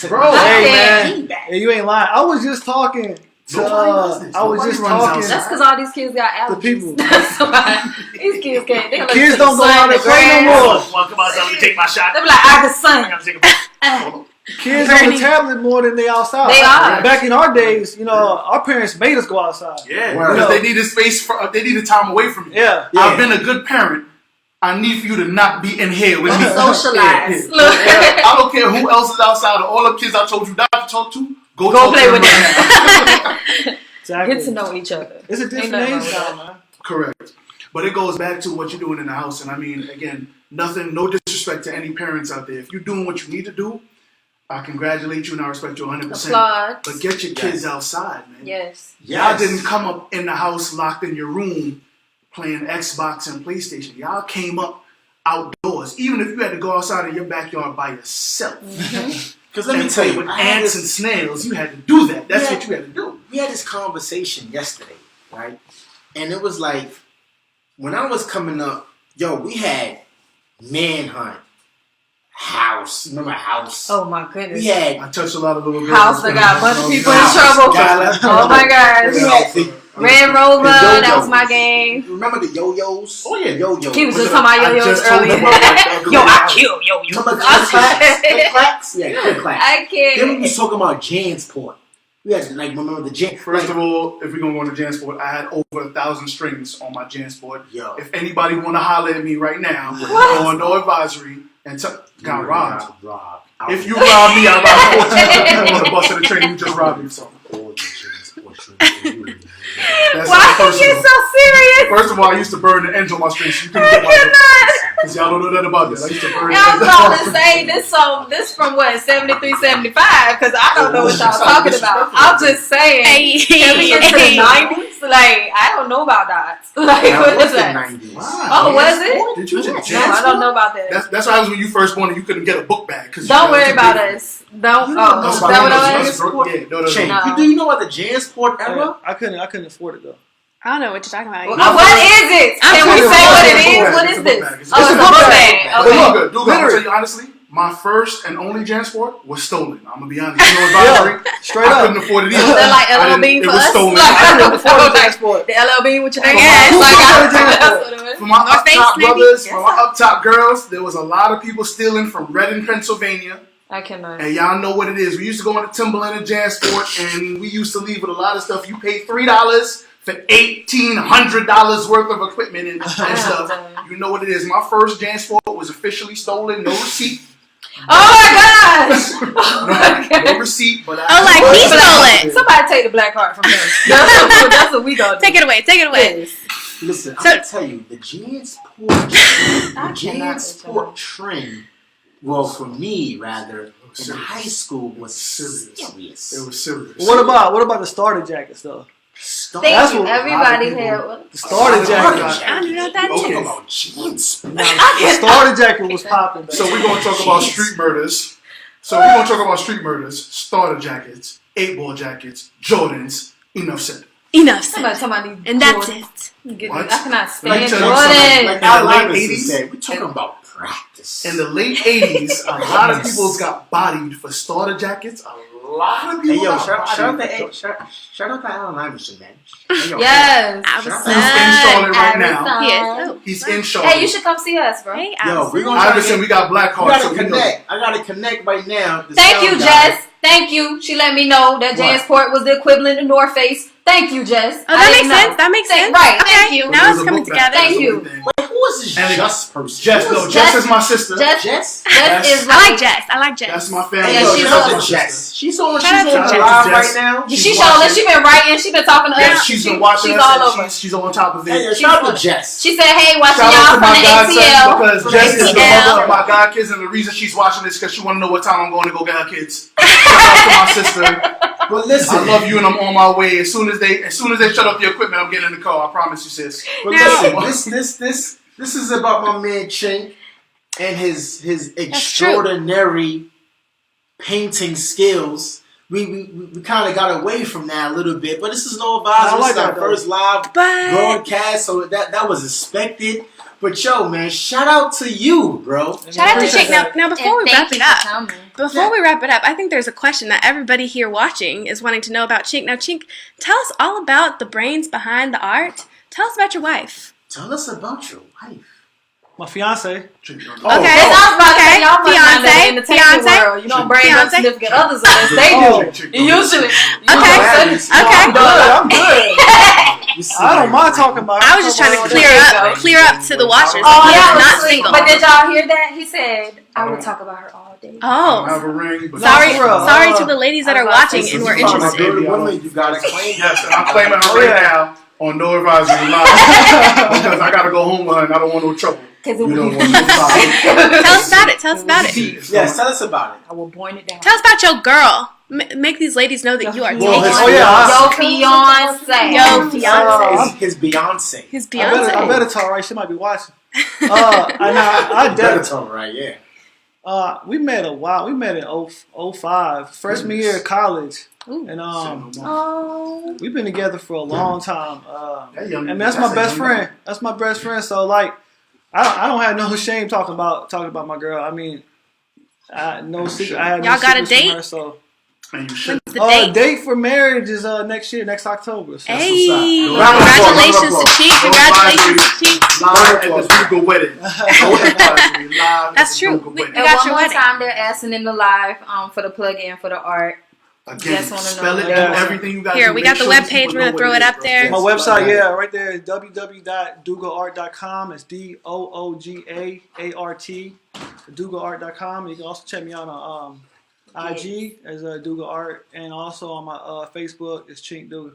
Bro, hey man, you ain't lying. I was just talking to, Nobody does this. I was Nobody just runs talking. outside. That's because all these kids got allergies. The people. That's why these kids can't. They Kids don't go out and play no more. Well, come on, let me take my shot. They be like, I got son. I gotta take a break. Kids on the tablet more than they outside. They are. Back in our days, our parents made us go outside. Yeah, Word. because they needed space they needed time away from you. Yeah. I've been a good parent. I need for you to not be in here with me. Socialize. Yeah. Look. I don't care who else is outside. All the kids I told you not to talk to, go talk play to with them. them. Exactly. Get to know each other. It's a Ain't different nothing age wrong with now, that. man. Correct. But it goes back to what you're doing in the house. And I mean, again, no disrespect to any parents out there. If you're doing what you need to do, I congratulate you and I respect you 100%. Applaud. But get your kids outside, man. Yes. Y'all didn't come up in the house locked in your room playing Xbox and PlayStation. Y'all came up outdoors. Even if you had to go outside in your backyard by yourself. Because let me tell you, with I had ants and snails, you had to do that. That's what you had to do. We had this conversation yesterday, right? And it was like, when I was coming up, we had Manhunt, House. Remember House? Oh my goodness. We had I touched a lot of little girls. House that got a bunch of people in House. trouble. Got Oh my we gosh. had the Red Rover, yo-yos. that was my game. Remember the yo-yos? Oh, yeah. Yo-yos. He was just talking about I yo-yos just told earlier. them about that the Yo, other I day. kill yo-yos. Remember click clacks? Yeah, click clacks. I Then can't. we was talking about Jansport. We had to, remember the Jan. First of all, if we're going to go to Jansport, I had over 1,000 strings on my Jansport. Yo. If anybody want to holler at me right now, go on no advisory and got robbed. If you rob me, I rob you. On the bus or the train, you just robbed me. So. That's Why not you personal. get so serious? First of all, I used to burn the ends on my strings. So you couldn't I get my cannot. because y'all don't know nothing about this. I used to burn the I ends was about to say this song, this from what, 73, 75? Because I don't know what y'all talking about. I'm just saying. Can we get to the 90s? Like, I don't know about that. Like, what is that? Oh, was it? Did you just No, I don't know about that. That's what happens when you first born and you couldn't get a book bag. Don't worry about us. Don't. Oh, is that what I was? Yeah, no. No. Do you know about the Jansport era? I couldn't afford it though. I don't know what you're talking about. What is it? Can we say what it is? What is this? Oh, it's a book bag. But Okay. look, Doogaart, I'm gonna tell you honestly, my first and only Jansport was stolen. I'm gonna be honest. You know advisory? Straight I up. couldn't afford it either. Is that like I LL didn't- Bean it for was us? stolen. Like, I couldn't afford the okay. Jansport. The LL Bean with your name? Yes. Like, Jansport. that's what it For was. my North up Face, top maybe? brothers, for my up top girls, there was a lot of people stealing from Reading, Pennsylvania. I cannot. And y'all know what it is. We used to go into Timberland and Jansport, and we used to leave with a lot of stuff. You pay $3 for $1,800 worth of equipment and stuff. You know what it is. My first Jansport was officially stolen. No receipt. Oh my gosh! No receipt. But he stole it. Somebody take the black heart from him. That's what we gonna do. Take it away. Take it away. Yes. Listen, So- I'm gonna tell you, the Jansport trend, well, for me rather, in high school was serious. It was serious. What about the starter jackets though? Thank That's you. what Everybody a lot of had people- one. The starter jacket. I don't know what that Okay. is. About Jansport. The starter jacket was popping. So we're going to talk about street murders. Starter jackets, 8-ball jackets, Jordans. Enough said. Enough said. Somebody these And that's Jordans. it. What? I cannot Let stand me tell you something. Jordan. Like In the our late late 80s, said, we're talking about practice. In the late 80s, a lot of people got bodied for starter jackets. A lot of people Hey, yo, got shout bodied. out to Allen Iverson, man. Hey, yo, Yes. I was Shout out. He's in Charlotte right now. Iverson. Yes. He's in Charlotte. Hey, you should come see us, bro. Hey, Yo, we're gonna Iverson, we got black We cards. gotta connect. I gotta connect right now. The Thank you, sound guy. Jess. Thank you. She let me know that What? Jansport was the equivalent of North Face. Thank you, Jess. Oh, that makes sense. That makes sense. Right. Okay. Thank you. Now There's it's a coming book bag. together. Thank That's the you. only thing. Wait, who was this And Just person. Jess, no, Jess is my sister. Jess Jess? is I like Jess. I like Jess. That's my family. Yeah, Yo, she's shout out on- to Jess. She's on Shout out to live Jess. right now. She been writing. She been talking to Yeah, us. she's been watching she's us. all And over. she's on top of Hey, it. shout out to Jess. She said, "Hey, watching Shout out y'all to from my the godson ATL." because Jess is the ATL. mother of my god kids, and the reason she's watching this because she want to know what time I'm going to go get her kids. Shout out to my sister. But listen, I love you, and I'm on my way. As soon as they shut off the equipment, I'm getting in the car. I promise you, sis. but Now- listen, this is about my man Chink and his true. extraordinary painting skills. We kind of got away from that a little bit, but this is no advice. I like This is our that, though. first live But broadcast, so that was expected. But yo, man, shout out to you, bro. shout out to Appreciate Chink. Now before we And wrap thank it you for up, coming. before we wrap it up, I think there's a question that everybody here watching is wanting to know about Chink. Now, Chink, tell us all about the brains behind the art. Tell us about your wife. Tell us about your wife. My fiance. Okay. That's what I was about to say. Okay. Y'all must not know the Fiance. entertainment Fiance. world. You don't bring up Fiance. significant others unless they do. Usually. Okay. Okay. I'm good. I don't mind talking about it. I was just trying to clear up to the watchers. Oh, He yeah, is not single. But did y'all hear that? He said, "I would talk about her all day." I have Oh, a ring, but sorry, for real. sorry to the ladies that are watching This and is were about my interested. beautiful woman. You gotta claim Yes, and I'm claiming her Oh, right yeah. now on no advisory live because I gotta go home with her and I don't want no trouble. Because You don't want no problem. Tell us about it. Tell us about it. Yes, tell us about it. I will point it down. Tell us about your girl. Make these ladies know that you are Well, taking his- Oh, yeah. Yo, fiance. Yo, fiance. His Beyonce. His I better Beyonce. tell her, right? She might be watching. I Better definitely. tell her, right? Yeah. We met a while. We met in 05, freshman year of college, Ooh. and Oh. we've been together for a long time. That young- I mean, that's that's my a best young friend. man. That's my best friend. So like, I don't have no shame talking about my girl. I mean, no secret. I had no Y'all got a secrets from date? her, so. And you should. The date. Date for marriage is next year, next October. So. Hey, what's up. congratulations to Chink. No Congratulations to Chink. Live at the Doogaart wedding. No advisory, live That's at the true. Doogaart We wedding. And got one your more wedding. time, they're asking in the live for the plug-in for the art. Again, Just wanna spell know. it, Yeah. do everything you got to Here, do. we Make got the sure web these page. people We're gonna know throw what it is, up bro. there. My Yes, website, right. yeah, right there is www.doogaart.com. It's DOOGAART. Doogaart.com. You can also check me out on IG as Doogaart, and also on my Facebook it's Chink Dooga.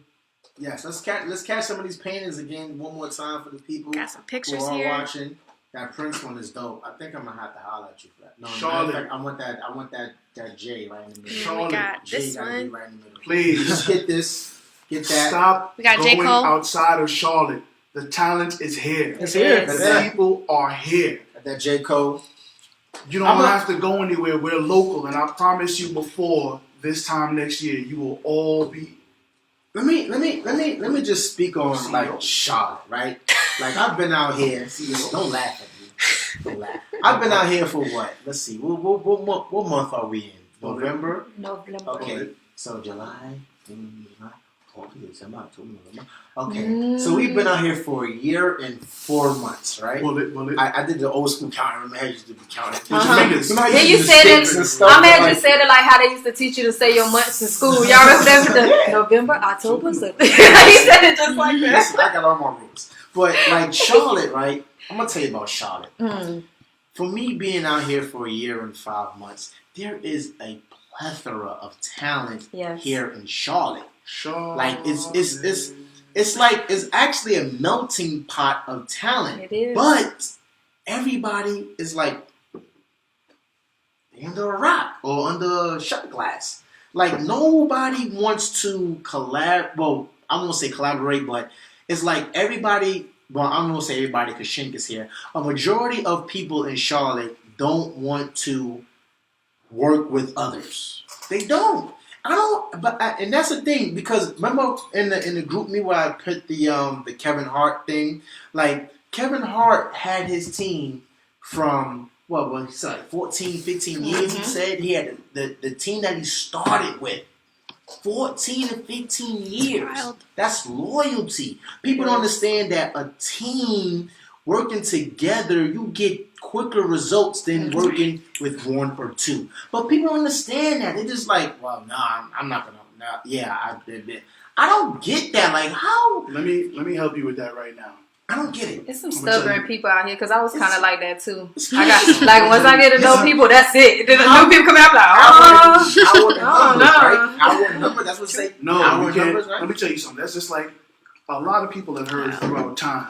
Yes, let's catch some of these paintings again one more time for the people Got some who pictures are here. watching. That Prince one is dope. I think I'm gonna have to holler at you for that. No, Charlotte. matter of fact, I want that J right in the middle. And we got J this gotta be one. right in the middle. Please. Just get this, get that. Stop We got J. going Cole. outside of Charlotte. The talent is here. It's here. Yes. The Yeah. people are here. That J Cole. You don't I'm a- have to go anywhere. We're local, and I promise you, before this time next year, you will all be. Let me just speak on like Charlotte, right? Like I've been out here. Don't laugh at me. Don't laugh. I've been out here for what? Let's see. What month are we in? November. November. Okay. So July, June, July, August, September, October, November. Okay. So we've been out here for a year and 4 months, right? Bullet. I did the old school counting. Remember how I used to be counting? Uh-huh. Fingers. You know, I Yeah, used you to do said sticks it. and stuff, I made but, you said it like how they used to teach you to say your months in school. Y'all remember that? November, October, September. He said it just like that. Listen, I got all my rules. But like Charlotte, right? I'm gonna tell you about Charlotte. For me being out here for a year and 5 months, there is a plethora of talent Yes. here in Charlotte. Charlotte. Like it's actually a melting pot of talent. It is. But everybody is like under a rock or under a shot glass. Like nobody wants to collab. Well, I won't say collaborate, but it's like everybody. Well, I'm gonna say everybody because Shink is here. A majority of people in Charlotte don't want to work with others. They don't. I don't. And that's the thing because remember in the group me where I put the Kevin Hart thing. Like Kevin Hart had his team from what was he like 14, 15 years. He said he had the team that he started with. 14 to 15 years. Wild. That's loyalty. People don't understand that a team working together, you get quicker results than working with one or two. But people don't understand that. They're just like, well, nah, I'm not gonna. Nah, yeah, I don't get that. Like, how? Let me help you with that right now. I don't get it. It's some I'm gonna tell stubborn you. people out here because I was kind of like that too. It's I got crazy. like once I get to know people, that's it. Then the How- new people come out I'm like, Our oh, numbers, no. right? Our numbers. That's what say. No, our you can't. numbers, right? Let me tell you something. That's just like a lot of people have heard throughout time.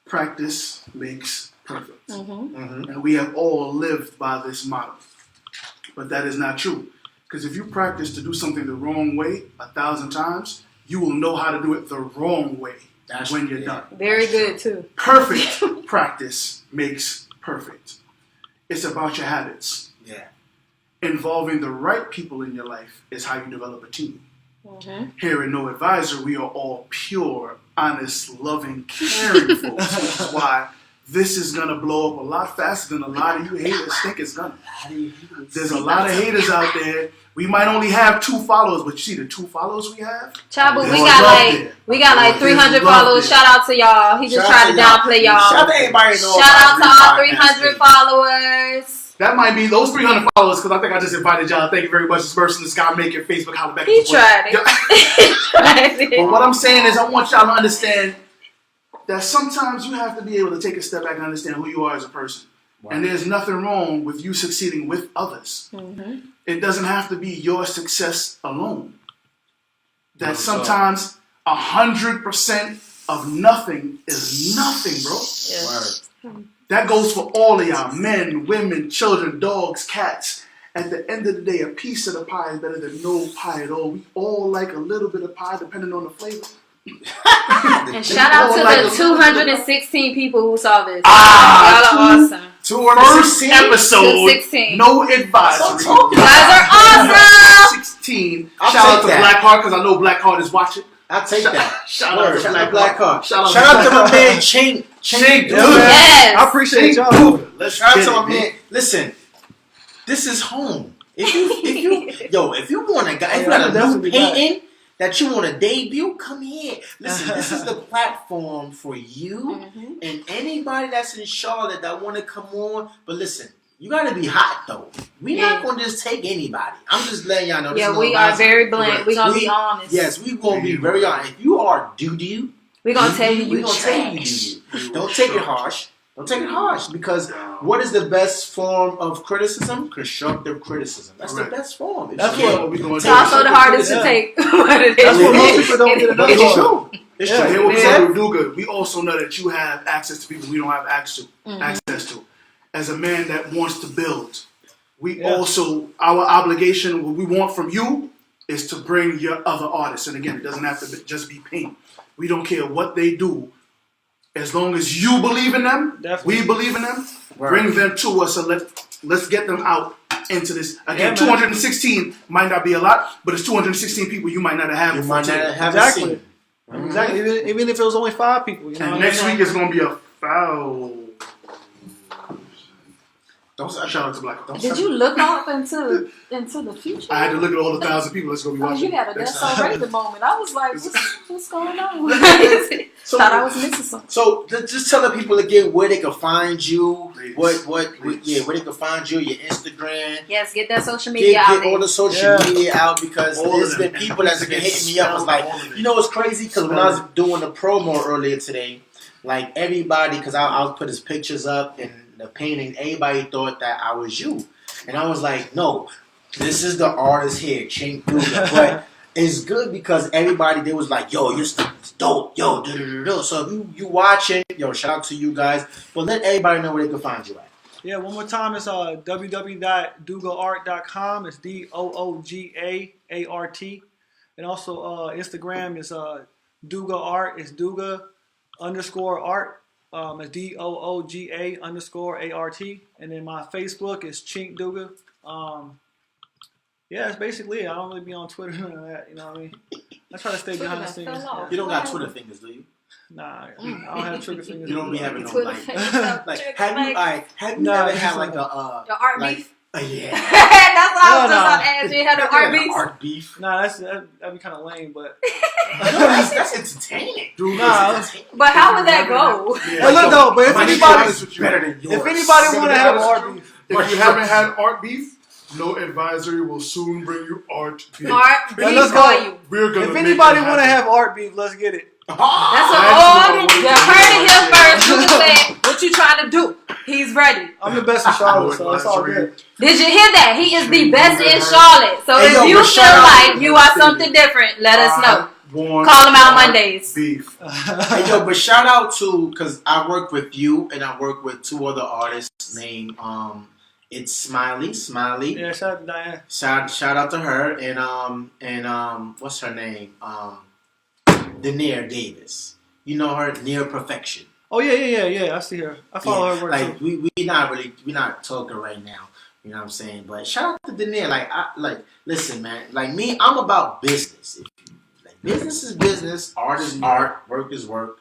Practice makes perfect. Mm-hmm. And we have all lived by this motto. But that is not true. Because if you practice to do something the wrong way 1,000 times, you will know how to do it the wrong way when you're done. Very good too. Perfect practice makes perfect. It's about your habits. Yeah. Involving the right people in your life is how you develop a team. Mm-hmm. Here at No Advisor, we are all pure, honest, loving, caring folks. Which is why this is going to blow up a lot faster than a lot of you haters think it's going to. There's a lot of haters out there. We might only have 2 followers, but you see the 2 followers we have? Chabu, There's we love got like there. 300 There's love followers. there. Shout out to y'all. He just Shout tried out to to y'all. downplay y'all. Shout out to everybody know Shout out to about all this 300 podcast. followers. That might be those 300 followers because I think I just invited y'all. Thank you very much. This person, this guy, making Facebook holler back. He tried it. He tried But it. what I'm saying is I want y'all to understand that sometimes you have to be able to take a step back and understand who you are as a person. Wow. And there's nothing wrong with you succeeding with others. Mm-hmm. It doesn't have to be your success alone. That No, sometimes 100% of nothing is nothing, bro. Yes. Word. That goes for all of y'all, men, women, children, dogs, cats. At the end of the day, a piece of the pie is better than no pie at all. We all like a little bit of pie depending on the flavor. And shout out to Like the a- 216 people who saw this. Ah, Y'all are awesome. First episode, 216. no advisory. You guys are awesome. 16. I'll Shout out take to that. Blackheart because I know Blackheart is watching. I'll take that. Shout Word. out to Shout out to Blackheart. Blackheart. Shout Shout out to my Blackheart. man Chink. Chink, dude. Yes. I appreciate y'all. Dude, let's Shout out get to it, my man. man. Listen, this is home. If you want a guy, if you got a new Definitely painting that you want to debut, come here. Listen, this is the platform for you Mm-hmm. and anybody that's in Charlotte that want to come on. But listen, you got to be hot though. We're not going to just take anybody. I'm just letting y'all know. This Yeah, is we no are advisory. very blunt. Correct. We're going to We- be honest. Yes, we going to be very honest. If you are doo-doo, We're going to tell you we're you gonna tell you trash. doo-doo. Don't take it harsh. Don't take it harsh because what is the best form of criticism? Constructive criticism. That's Correct. the best form. That's Yeah. what we going It's also the hardest to Yeah. take. What it That's is. what most people don't get enough It's of. true. It's Yeah. true. Here what we Yeah. gonna do good. We also know that you have access to people we don't have access to. As a man that wants to build, we Yeah. also our obligation, what we want from you, is to bring your other artists. And again, it doesn't have to just be paint. We don't care what they do, as long as you believe in them. Definitely. We believe in them. Right. Bring them to us and let's get them out into this. Again, Yeah, man. 216 might not be a lot, but it's 216 people you might not have. You before might not today. have Exactly. seen. Exactly. Even if it was only 5 people, you know. And what next I mean? week is gonna be a foul. Don't Shout out to Black. Did you look off into the future? I had to look at all the 1,000 people that's gonna be Oh, watching. you had a next That's So time. Raven moment. I was like, what's going on? So- Thought I was missing something. So just tell the people again where they can find you. Please. Where they can find you, your Instagram. Yes, get that social media out Get there. all the social Yeah. media out because All of there's them. been people that's been hitting me up. Was like, All of it. you know what's crazy? Because when I was doing the promo earlier today, like everybody, because I'll put his pictures up and the painting, everybody thought that I was you. And I was like, no, this is the artist here, Chink Doogaart. But it's good because everybody, they was like, yo, you're dope, yo, da-da-da-da. So if you watching, yo, shout out to you guys. But let everybody know where they can find you at. Yeah, one more time, it's www.doogaart.com. It's DOOGAART. And also Instagram is Doogaart. It's Dooga_art. It's DOOGA_ART. And then my Facebook is Chink Dooga. Yeah, that's basically it. I don't really be on Twitter and that, you know what I mean? I try to stay behind the scenes. fell off. You don't got Twitter fingers, do you? Nah, I don't have trigger fingers. You don't be having no Twitter like. fingers, Like, trick have you legs. have you Nah, ever it's had just like like- a Your art like beef? yeah That's what I was Hell just no. about to ask you. Had an art Like beef? art beef? Nah, that'd be kind of lame, but No, that's entertaining, dude. Nah. That's entertaining. But how would that go? Yeah, Hey, look though, but if My anybody, shit is better than yours. if anybody want to have art beef, If you haven't had art beef, No Advisory will soon bring you art beef. Art Let's beef go. for you. We're gonna if make anybody it want to happen. have art beef, let's get it. That's what you heard it here first. You said, what you trying to do? He's ready. I'm the best in Charlotte, so it's all good. Did you hear that? He is the best in Charlotte. So if you feel like you are something different, let us know. Call him out Mondays. Beef. Hey, yo, but shout out to, because I work with you and I work with 2 other artists named it's Smiley. Yeah, shout out to Diane. Shout out to her and what's her name? Denier Davis. You know her, Near Perfection. Oh yeah. I see her. I follow her work like too. we not talking right now. You know what I'm saying? But shout out to Denier. Listen, man. Like me, I'm about business. Business is business. Art is art. Work is work.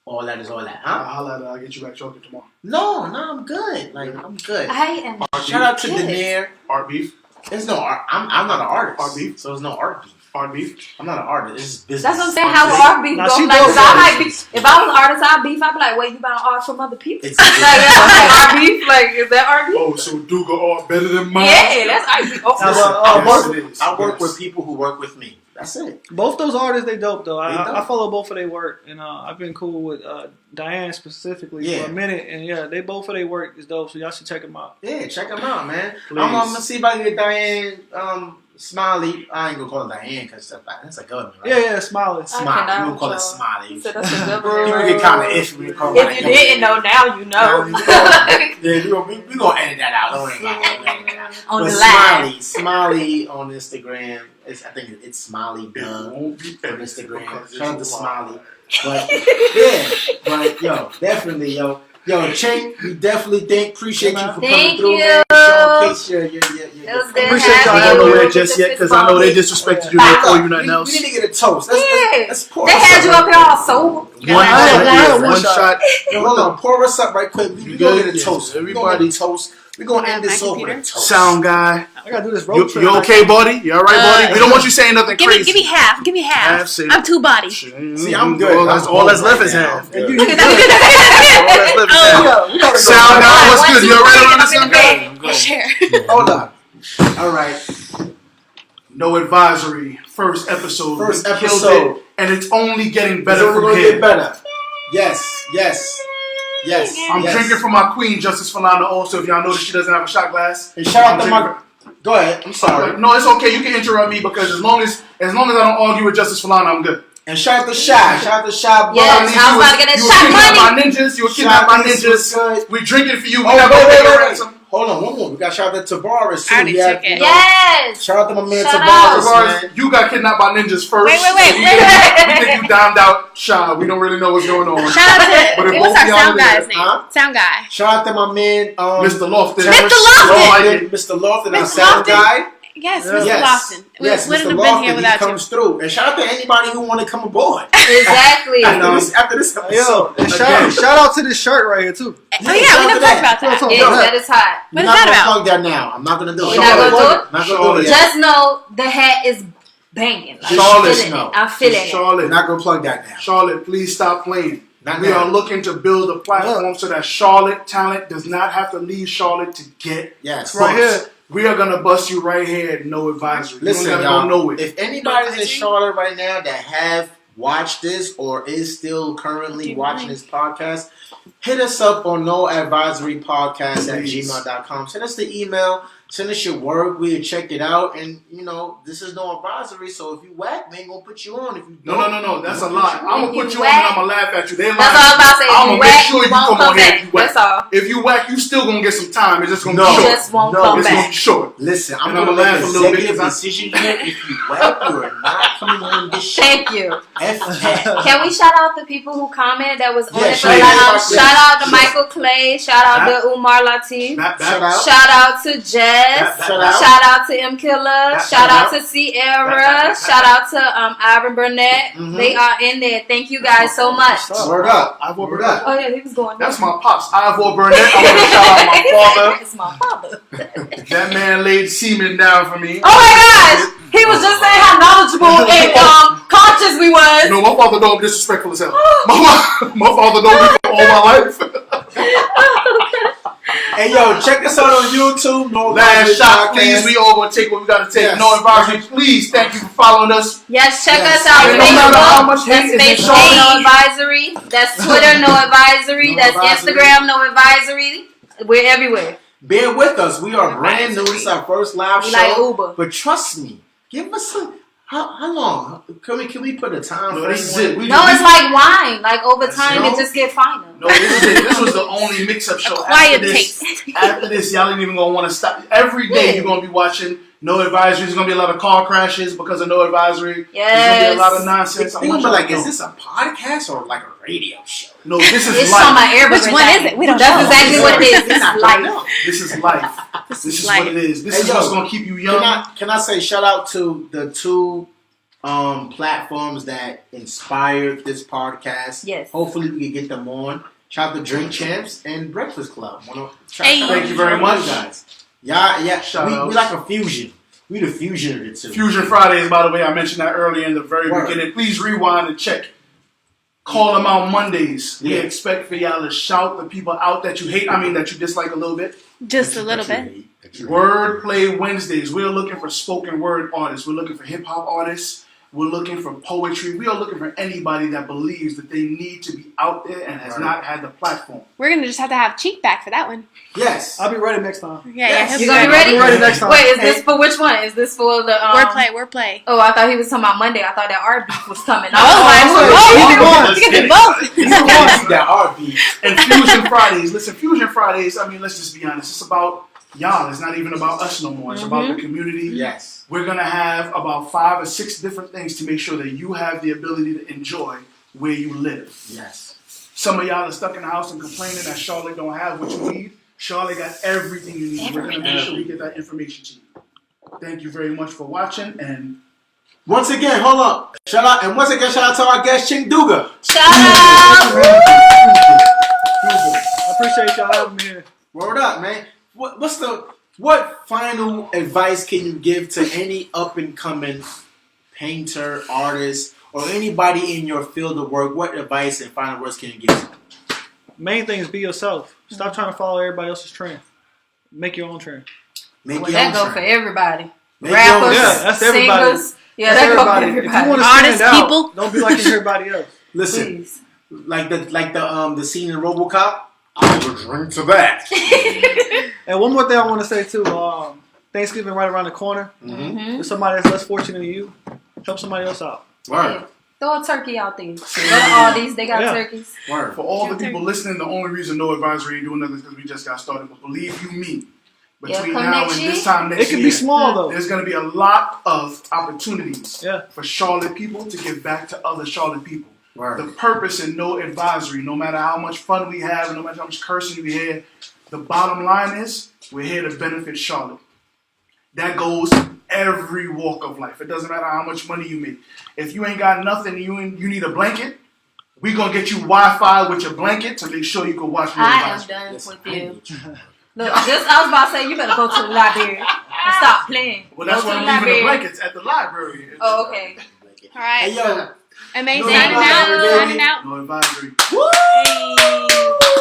All that is all that. Huh? I'll get you back chocolate tomorrow. No, I'm good. I'm good. I am. Shout out to Denier. Art beef. There's no art. I'm not an artist. Art beef. So there's no art beef. Art beef. I'm not an artist. This is business. That's what I'm saying. How art beef Now, goes. she Like, knows if I was an artist, I'd beef. I'd be like, wait, you buying art from other people? It's like art beef? Like, is that art beef? Oh, so Doogaart art better than mine? Yeah, that's art beef. I work with people who work with me. That's it. Both those artists, they dope though. They dope. I follow both of their work, and I've been cool with Diane specifically for a minute, and yeah, they both of their work is dope. So y'all should check them out. Yeah, check them out, man. Please. I'm gonna see if I can get Diane Smiley. I ain't gonna call her Diane because that's a good one, right? Yeah, Smiley. Smiley. You gonna call it Smiley. You said that's a good one. People get kind of iffy when you call If you didn't know, now you know. Yeah, we gonna edit that out. Don't worry about that. On But the live. Smiley on Instagram. I think it's Smiley It Dub won't be on edited Instagram. because Shout out to it's Smiley. But yeah, but yo, definitely, yo, Chink, we definitely appreciate you for coming Thank through, you. man. Showcase your It was good Appreciate y'all having not you. nowhere just yet because I know they disrespected you. They call you nothing else. We need to get a toast. Let's pour They us had up you right up here all sober. One shot. Yo, hold on, pour us up right quick. We gonna get a Yes, toast. everybody. We gonna end My this off with a computer? toast. Sound guy. I gotta do this road trip. You okay, buddy? You all right, buddy? We don't want you saying nothing Give crazy. me half. Give me half. Half, see. I'm 2 bodies. See, I'm good. All that's left is right half. now. All You- that's left is half. We gotta go. Sound guy, what's good? You all right around this sound guy? I'll share. Hold up. All right. No advisory. First episode. First We killed episode. it, and it's only getting Better better we're from gonna here. get better. Yes. I'm drinking from my queen, Justice Falana. Also, if y'all notice, she doesn't have a shot glass. And shout out I'm to my. Go ahead. I'm sorry. No, it's okay. You can interrupt me because as long as I don't argue with Justice Falana, I'm good. And shout out to Shy. Shout out to Shy. Yes, I was about to get that shot money. You were kidnapped by ninjas. Good. We drinking for you. We Oh, got wait. Hold on, one more. We got shout out to Tavares too. I already took it. Yes. Shout out to my man Shout Tavares, out. man. You got kidnapped by ninjas first. Wait. We think you downed out shy. We don't really know what's going on. Shout out But to if what's both our y'all sound there, guy's name? huh? Sound guy. Shout out to my man, Mr. Lofton. Terrence Lofton. Mr. Lofton, our Mr. sound Lofton. guy. Yes, Yeah. Mr. Yes. Lofton. We Yes, wouldn't Mr. have Lofton, been here he without you. comes through. And shout out to anybody who want to come aboard. Exactly. After this episode. Yo, and shout out to this shirt right here too. Oh yeah, we never talked about that. Yeah, that is hot. I'm What is not that gonna about? plug that now. I'm not gonna do it. We're not gonna do it? Not gonna do it yet. Just know the hat is banging. Like, Charlotte, I'm feeling it. I'm feeling it. We're Charlotte, not gonna plug that now. Charlotte, please stop playing. Not We now. are looking to build a platform so that Charlotte talent does not have to leave Charlotte to get Yes. Right here. We are gonna bust you right here at no advisory. Listen, you don't y'all. gotta go nowhere. If anybody's in Charlotte right now that have watched this or is still currently watching this podcast, hit us up on noadvisorypodcast@gmail.com. Send us the email. Send us your work. We'll check it out. And, this is no advisory, so if you whack, we ain't going to put you on. If you No. That's a we'll lie. put you I'm on. gonna put you on whack- and I'm gonna laugh at you. They That's all I'm about to say. If I'm you gonna make whack, sure you you won't come come on here back. if you whack. That's all. If you whack, you still gonna get some time. It's just gonna No. be You short. just won't No, come It's gonna back. be short. Listen, I'm And going to I'ma make laugh an a little bit executive 'cause I- decision here. If you whack, you are not coming on this shit. Thank you. F that. Can we shout out the people who commented that was on Yeah, it? shout Shout out. out to Michael Clay. Shout out to Umar Latif. Shout out. Shout out to Jess. Shout out. Shout out to M Killer. Shout Shout out out. to Sierra. Shout out to Ivan Burnett. Mhm. They are in there. Thank you guys so much. Word up. Ivor Word Burnett. up. Oh yeah, he was going. That's my pops, Ivor Burnett. I want to shout out my father. It's my father. That man laid semen down for me. Oh my gosh, he was just saying how knowledgeable and conscious we was. You know, my father know I'm disrespectful as hell. My father know me for all my life. Hey, yo, check us out on YouTube. No Last Advisory shot, Podcast. please. We all gonna take what we gotta take. Yes. No advisory. Please, thank you for following us. Yes, check Yes. us out. And no matter how Facebook, much hate that's is in Facebook, no Charlotte, advisory. That's Twitter, no advisory. No That's advisory. Instagram, no advisory. We're everywhere. Bear with us. We are brand new. This is our first live We show. like Uber. But trust me, give us some. How long? Can we put a time? No, frame this is on it. We No, it's like wine. Like over time, No. it just get finer. No, this is it. This was the only mix-up show. Quiet After this, taste. after this, y'all ain't even gonna want to stop. Every day you're gonna be watching No Advisory. There's gonna be a lot of car crashes because of No Advisory. There's gonna be a lot of nonsense. I People want be y'all like, to know. is this a podcast or like a radio show? No, this is It's life. on my everything. Which one is it? We don't That's know. exactly what it is. This Not is right life. now. This is life. This is life. what it is. This Hey, is yo, what's gonna keep you young. Can I say shout out to the two platforms that inspired this podcast? Yes. Hopefully we can get them on. Shout out to Drink Champs and Breakfast Club. Hey. Thank you very much. guys. Yeah. Shout We outs. like a fusion. We the fusion of the two. Fusion Fridays, by the way, I mentioned that earlier in the very Word. beginning. Please rewind and check. Call them out Mondays. We Yeah. expect for y'all to shout the people out that you hate. I mean, that you dislike a little bit. Just a little bit. Wordplay Wednesdays. We're looking for spoken word artists. We're looking for hip hop artists. We're looking for poetry. We are looking for anybody that believes that they need to be out there and has Right. not had the platform. We're gonna just have to have Cheek back for that one. Yes. I'll be ready next time. Yeah, Yes. he'll You be gonna be ready. ready? I'll be ready next time. Wait, is this for which one? Is this for the Wordplay. Oh, I thought he was talking about Monday. I thought that art beef was coming. I was like, Either one. you can do both. You want to see that RB. And Fusion Fridays. Listen, Fusion Fridays, I mean, let's just be honest. It's about y'all. It's not even about us no more. It's about the community. Yes. We're going to have about 5 or 6 different things to make sure that you have the ability to enjoy where you live. Yes. Some of y'all are stuck in the house and complaining that Charlotte don't have what you need. Charlotte got everything you need. We're going to make sure we get that information to you. Thank you very much for watching. And Once again, hold up. Shout out to our guest, Ching Doogaart. Shout out! I appreciate y'all having me here. Word up, man. What final advice can you give to any up and coming painter, artist, or anybody in your field of work? What advice and final words can you give? Main thing is be yourself. Stop trying to follow everybody else's trend. Make your own trend. Make Well, your that own go trend. for everybody. Make your own Rappers, trend. Yeah, that's everybody. singers. Yeah, That's that go for everybody. If you everybody. want to Artists, stand out, people. don't be like everybody else. Listen, Please. like the scene in RoboCop. I will drink to that. And one more thing I want to say too. Thanksgiving right around the corner. Mm-hmm. If somebody that's less fortunate than you, help somebody else out. Word. Throw a turkey out there. Go to Aldi's. They got Yeah. turkeys. Word. for all the people listening, the only reason No Advisory ain't doing nothing is because we just got started. But believe you me, between come now next and year. this time next It can year, be small though. there's going to be a lot of opportunities Yeah. for Charlotte people to give back to other Charlotte people. Word. The purpose in No Advisory, no matter how much fun we have and no matter how much cursing we hear, the bottom line is we're here to benefit Charlotte. That goes every walk of life. It doesn't matter how much money you make. If you ain't got nothing, you need a blanket, we going to get you Wi-Fi with your blanket to make sure you can watch No I am Advisory. done Listen, with I you. need you. Look, I was about to say, you better go to the library and stop playing. Well, that's Go why to I'm the leaving the library. blankets at the library. Oh, okay. All right. Hey, yo. MA No signing out. advisory, baby. Signing out. No Advisory. Hey.